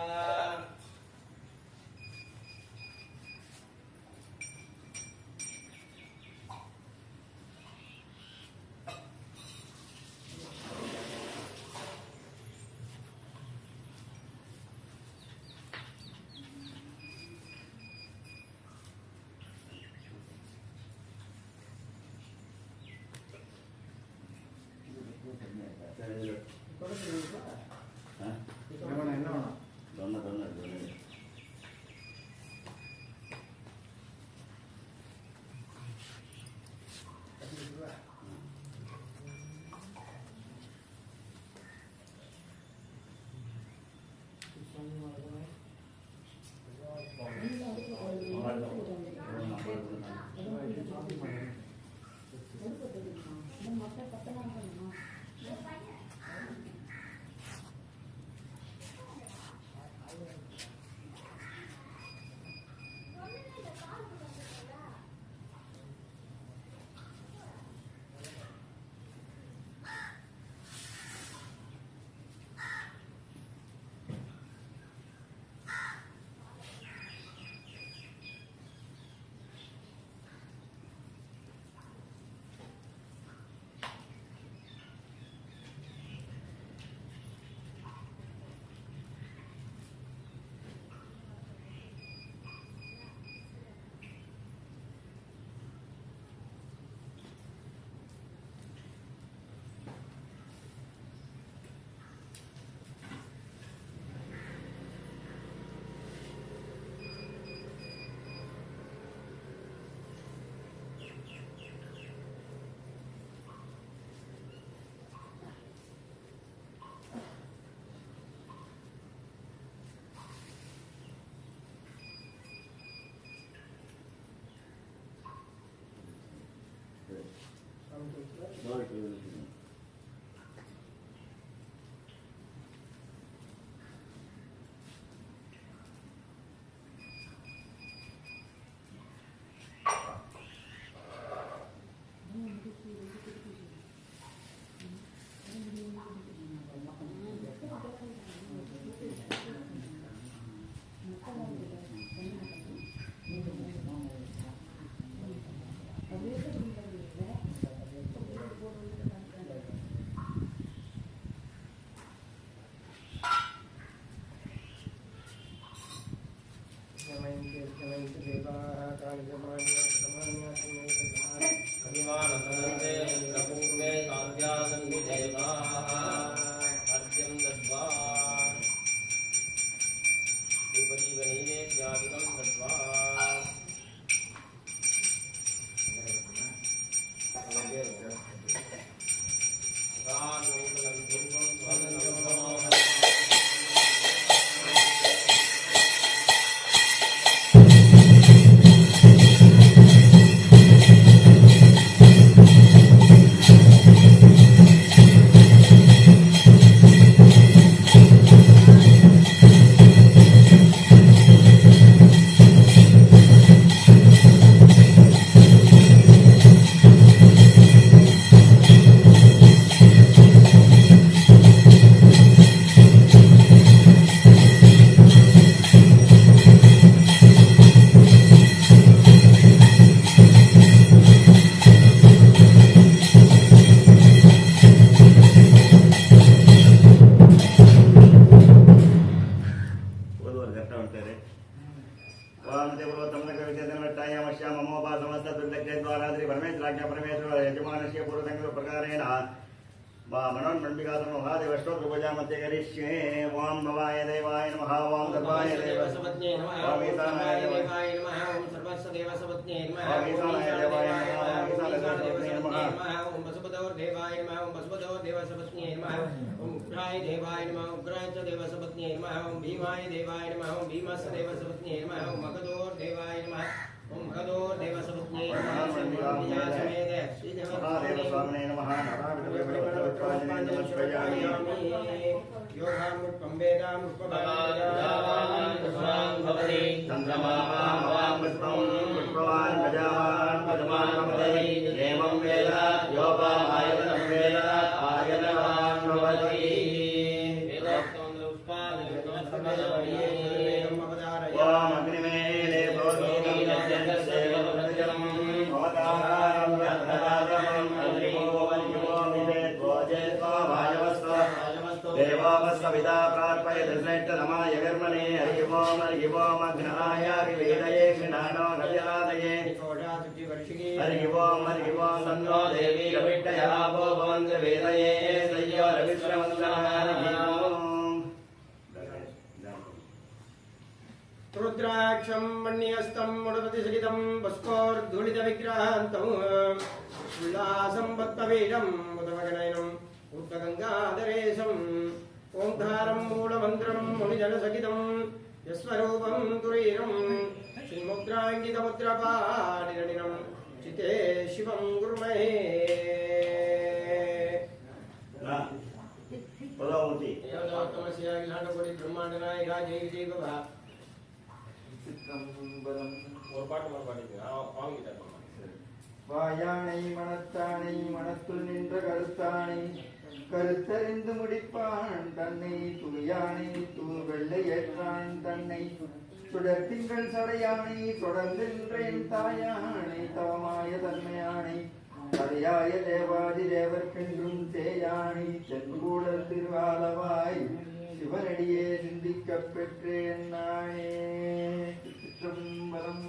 चंद्रमा आत्मानमपदे एवं वेद योपामायतनं वेद आयतवान् भवति ओम अग्निमेले भोगीनं यज्ञस्य वदजलं भवतारं यथादमं अग्निमो मिदेद्वोजेत्वा वायवस्व देवावस्वविदा प्रार्पयति नमाय कर्मणे हरि ओम अग्नाय विवेदये कृणानो नव्यादये हरि ओम तन्नो देवी रविट्टया वो भवन्त वेदये सय्यो रविश्रवन्दनानि रुद्राक्षं मण्यस्तं मुडपतिसहितं पुष्पोर्धूलितविग्रहान्तं उल्लासं भक्तवीरं मुदमगनयनं उद्गङ्गाधरेशं ओंकारं मूलमन्त्रं मुनिजनसहितं यस्वरूपं तुरीरं श्रीमुद्राङ्कितमुद्रपाणिरनिनं चिते शिवं गुरुमहे पदावती तमस्य अखिलाण्डकोटि ब्रह्माण्डनायका जय जय बाबा ஒரு பாட்டு மாதிரி பாடிங்க வாங்கிட்டேன் வாயானை மனத்தானை மனத்துள் நின்ற கருத்தானை கருத்தறிந்து முடிப்பான் தன்னை துணியானை தூர் வெள்ளை ஏற்றான் தன்னை சுடர் திங்கள் சடையானை தொடர்ந்தென்றேன் தாயானை தவமாய தன்மையானை அதையாய தேவாதி தேவர்க்கென்றும் தேயானை செங்கூடல் திருவாலவாய் சிவனடியே சிந்திக்கப் பெற்றேன் நானே. சிற்றம்பலம்.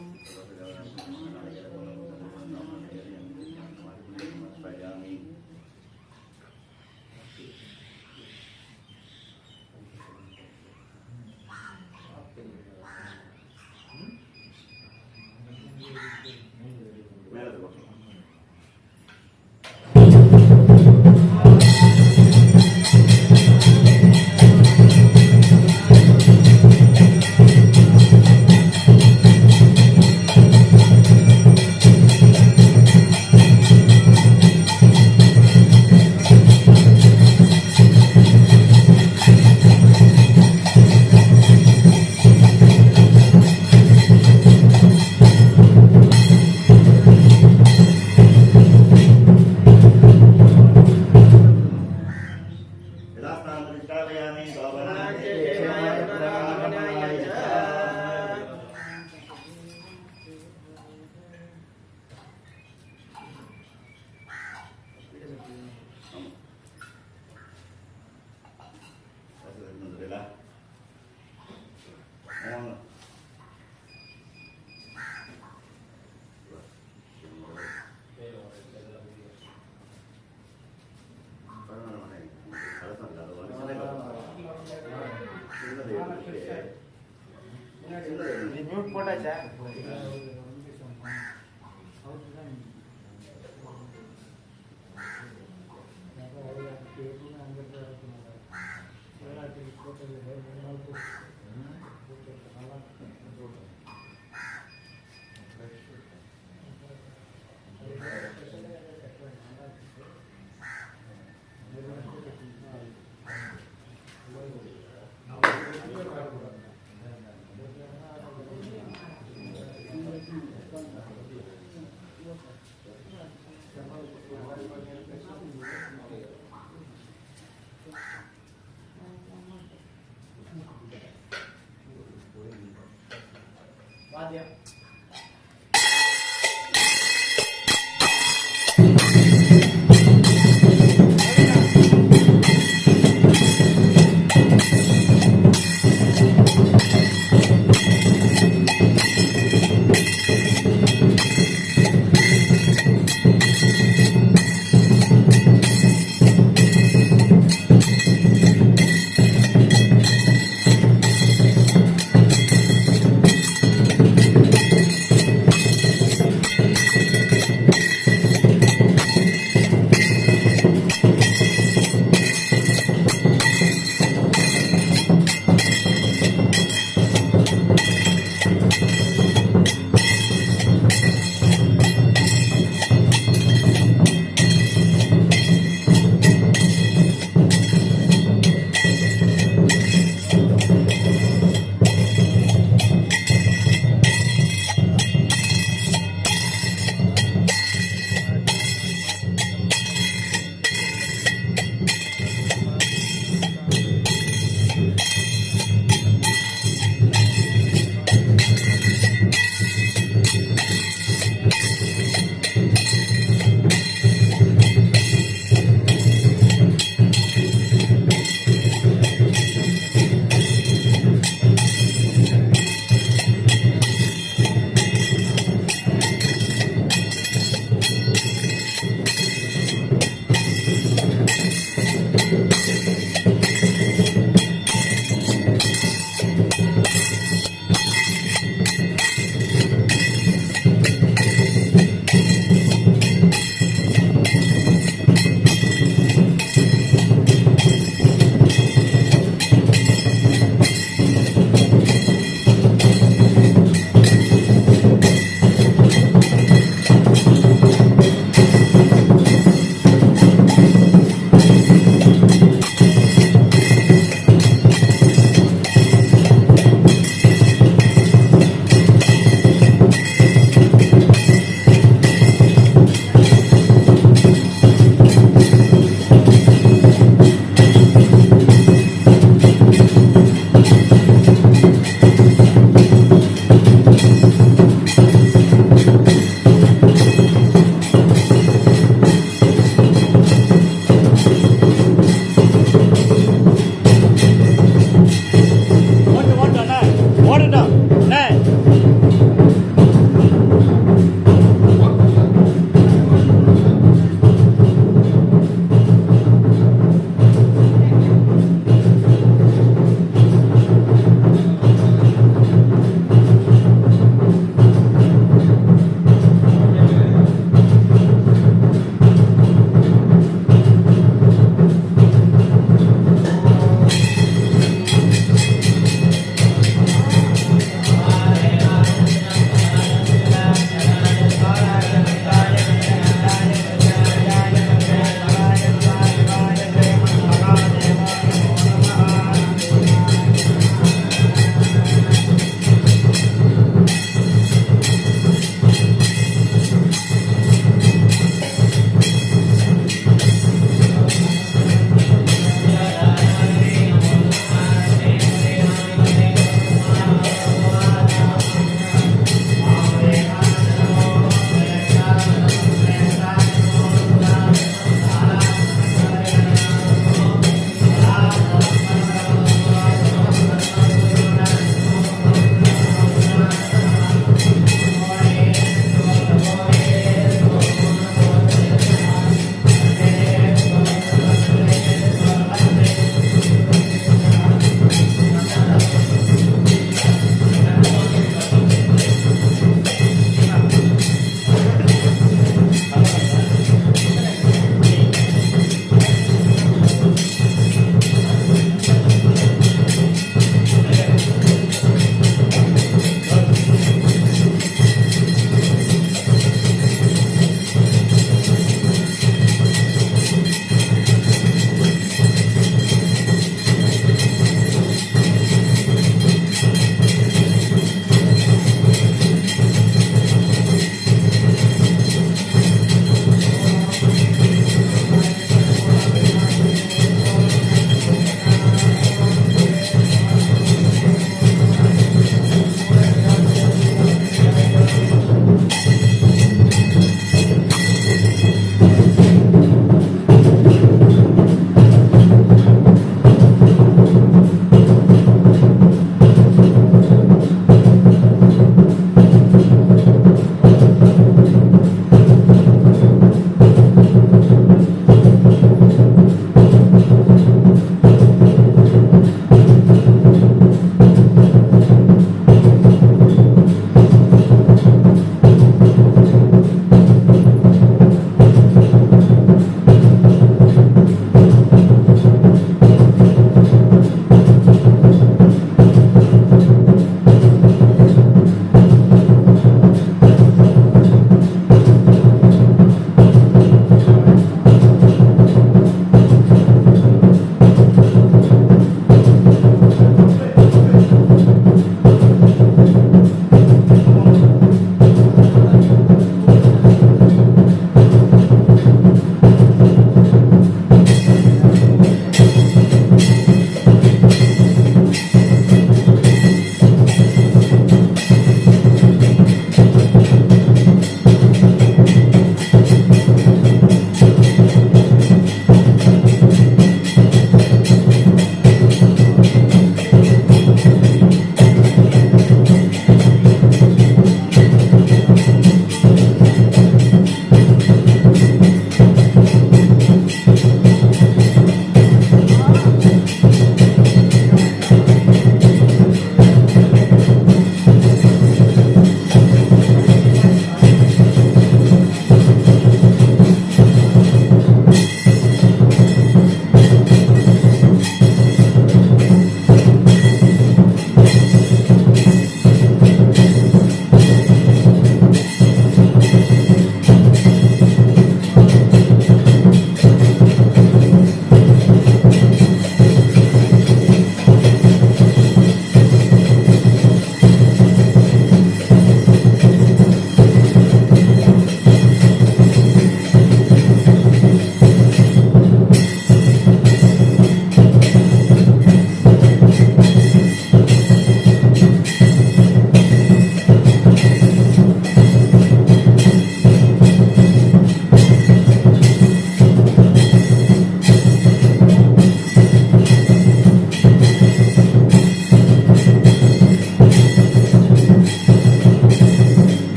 மியூட் போட்டாச்சா? வாத்தியம் Thank you.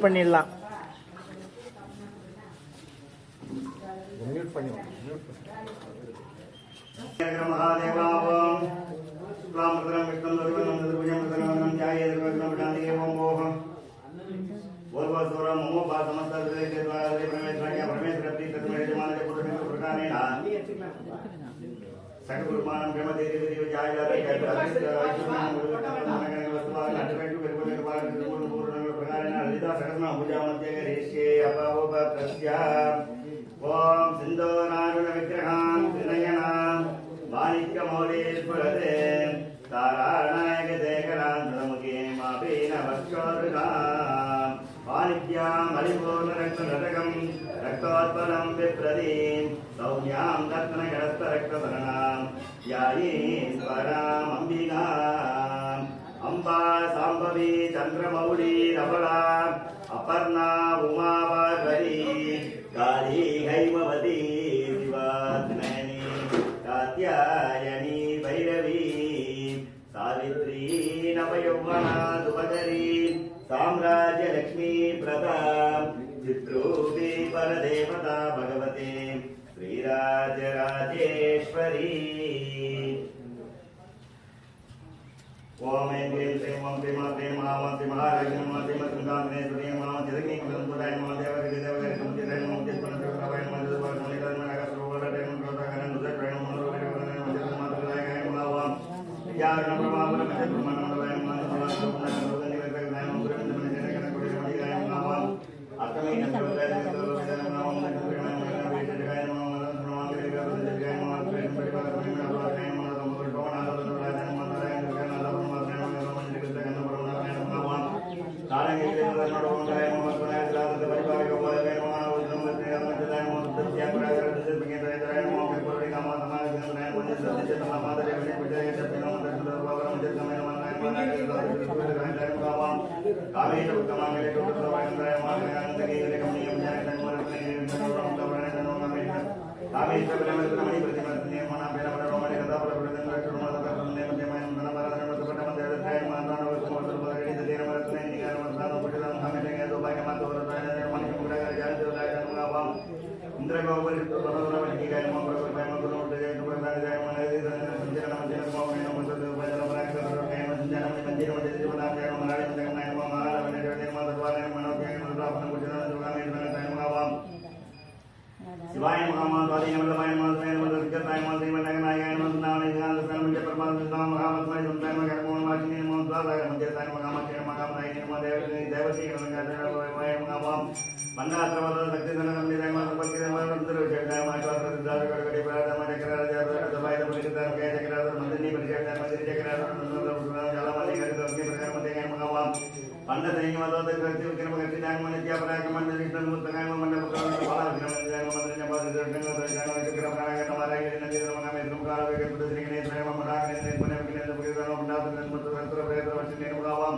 மியூட் பண்ணிடலாம். மகாதேவாவோம் சுக்லாம்பரம் விஷ்ணு துர்வனம் துர்புஜம் சர்வனம் ஜாயே துர்வனம் விடாந்தே ஓம் ஓம் ஓர்வசோரம் மமோ பாசமஸ்த விதேகே துவாரே பிரமேஸ்வரய பரமேஸ்வர பிரீத்தமே ஜமானே புருஷமே பிரகாரேன சககுருமானம் பிரமதேவி தேவி ஜாயலாரே கைலாசே ஐசுமானம் குருவத்தமனே வஸ்துவாக நட்டவேட்டு பெருகுலே பாரதி பூர்ண பிரகாரேன லலிதா சகஸ்மா பூஜா மத்திய ரேஷ்யே அபாவோப பிரஸ்யா ஓம் சிந்தோராருண விக்கிரகாம் தினயனாம் மாணிக்கமௌலீஸ்வரதே தாராநாயக தேகராந்தமுகே மாபீன வக்ஷோருகாம் மாணிக்யாம் அலிபூர்ண ரக்தரகம் ரக்தோத்பலம் விப்ரதீம் சௌம்யாம் ரத்னகரஸ்த ரக்தசரணாம் யாயீஸ்வராம் அம்பிகாம் அம்பா சாம்பவி சந்திரமௌலி ரபலா அபர்ணா உமாவாரி காளி ஹைமவதி சிவாத்மனி காத்யாயனி பைரவி சாவித்ரி நவயௌவனா துபகரி சாம்ராஜ்ய லக்ஷ்மி பிரதா சித்ரூபி பரதேவதா பகவதி ஸ்ரீராஜராஜேஸ்வரி. ஓம் ஐம் க்ரீம் ஸ்ரீம் ஓம் ஸ்ரீ மாத்ரே நமः ஓம் ஸ்ரீ மகாராஜ்ஞே நமः ஸ்ரீமத்காந்தே ஸ்ரீ நமः ஜெகதீ கம்புதாய நமः தேவகி தேவகி கம்புதாய நமः ஜெகதீஸ்வரனாய நமः ஜெகதீஸ்வரனாய நமः ஜெகதீஸ்வரனாய நமः ஜெகதீஸ்வரனாய நமः ஜெகதீஸ்வரனாய நமः ஜெகதீஸ்வரனாய நமः ஓம் யார் நமः பிரம்மணமதாய நமः ஜெகதீஸ்வரனாய நமः பிரம்மணமதாய நமः அத்தமை நம்புதாய நமः शिवाय नमः स्वाधीन वल्लभाय नमः स्वयं नमः विद्याय नमः श्रीमन्नारायणाय नमः नारायणाय नमः सर्वज्ञ परमात्मा महामत्मय संताय नमः कर्मों वाचिने नमः स्वादाय मध्यस्थाय नमः कामक्षय नमः कामनाय नमः देवती नमः नमः मन्दात्रवद शक्ति धनम निदाय नमः संपत्ति नमः मंत्र जगदाय नमः स्वात्र सिद्धार्थ गणपति परादा नमः चक्राराज दवाय परिचितार के चक्राराज मंदिनी परिचय मंदिर चक्राराज जलमलि करके प्रकार मते नमः पंडित नहीं मदद करते हुए नमः करते दान मन क्या पराय मंदिर विष्णु मुत्तकाय नमः मंडप बाला नमः मंदिर ने बाद दर्शन कर जानो चक्र प्राणाय हमारा ये नदी नमः में तुमकार वे के पुत्र श्री गणेश नमः मनाग ने पुण्य विघ्न पुत्र नमः मंडप नमः तंत्र प्रेत वचने नमः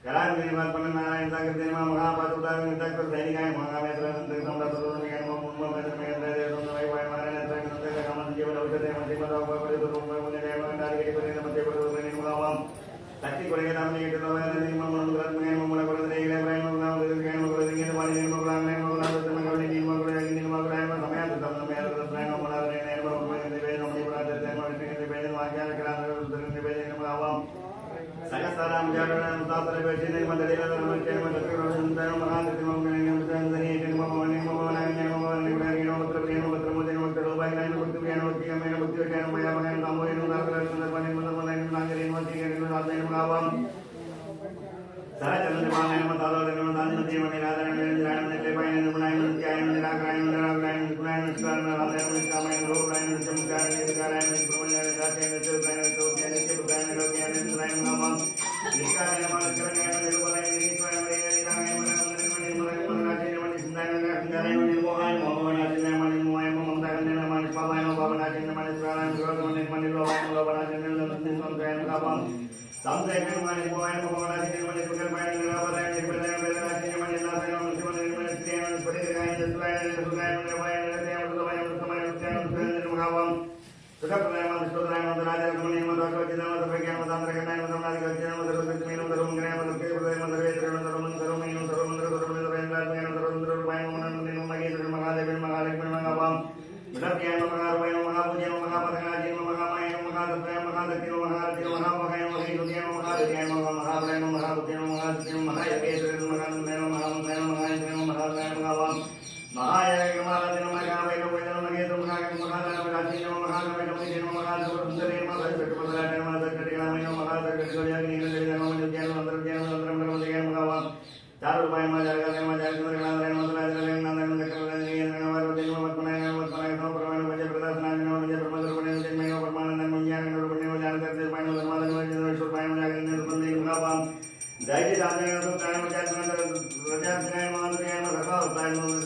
कलान निर्माण पन्न नारायण सागर देव महापादुदाय तक सैनिकाय महामेत्र संत समदत नमः मुन्म में में दे नमः वाय महाराज तक नमः कामन जीवन औषधे मध्य मदा उपरि तो मुनि देव नारी के परि नमः देव नमः शक्ति कोले नाम ने के नमः नमः मंगल में मंगल पर दे के प्राण नाम दे के मंगल दे के वाणी नमः प्राण में मंगल दे नमः वाणी नमः प्राण नमः प्राण में समय तम नमः प्राण नमः ने नमः देव नमः प्राण दे नमः देव वाक्य करा देव नमः आवाम सकसराम जाडन तातर बेचिने मंदलिला नमः के नमः तत्व संतान महादेव नमः नमः चंदनी के नमः वाणी नमः नारायण नमः निवृत्ति नमः प्रिय नमः मुदे नमः रोबाय नमः भक्ति के नमः के नमः भक्ति के नमः या भगवान नाम होय नमः सुंदर वाणी नमः नागरे नमः के नमः राधे नमः आवाम सारा चंद्र मान नमः तालो नमः दान नदी मणि राधा नमः जय नमः के पाय नमः नारायण नमः क्या नमः नारायण नारायण गुणाय नमस्कार राधे नमः कामय नमः राय नमः चमकार निकार नमः ब्रह्मण्य राधे नमः चौथाय नमः चौथाय नमः बुधाय नमः ज्ञान नमः नमः निकार नमः चरण नमः निर्मलाय ईश्वर नमः लीलाय नमः निर्मलाय नमः राजे नमः सुंदर नमः अंगाय नमः मोहाय मोहन राजे नमः मोहाय ममता नमः पावाय नमः बाबनाजे नमः स्वाराय नमः नमः लोहाय नमः बाबनाजे नमः संताय नमः सामने नमः मोहाय मोहन राजे नमः सुगर पाय नमः बाबनाय निर्मलाय राजे नमः नारायण नमः शिव नमः श्री नमः परिग्रहाय नमः सुगाय नमः वाय नमः देवाय नमः समय नमः सुखप्रदाय नमः विश्वदाय नमः राजा नमः नमः राघवति नमः सर्वज्ञान नमः तंत्र गणाय नमः नादिक नमः सर्वशक्ति नमः सर्वमंगलाय नमः के प्रदाय नमः सर्वेश्वर नमः सर्वमंगल नमः सर्वमंगल Dahil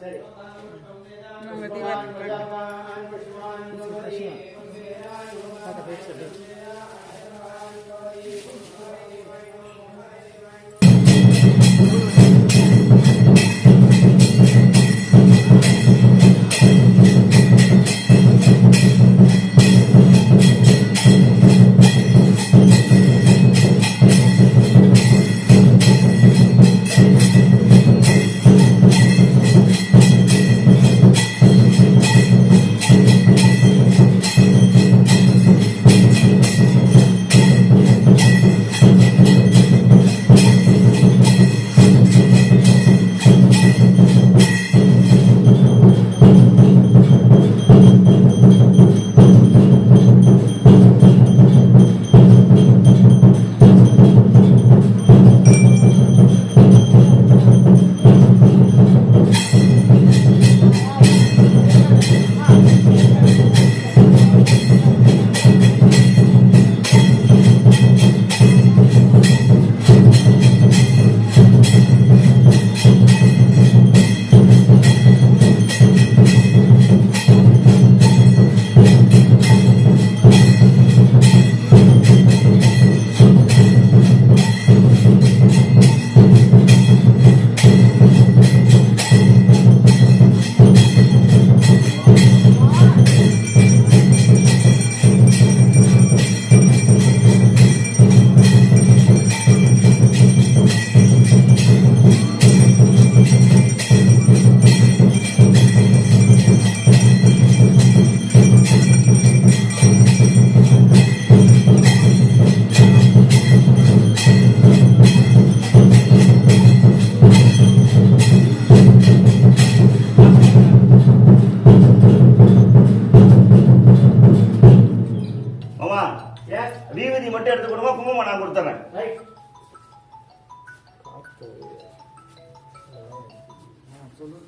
சரி வீதி மட்டும் எடுத்து கொடுங்க, குங்குமம் நான் கொடுத்துறேன். சொல்லு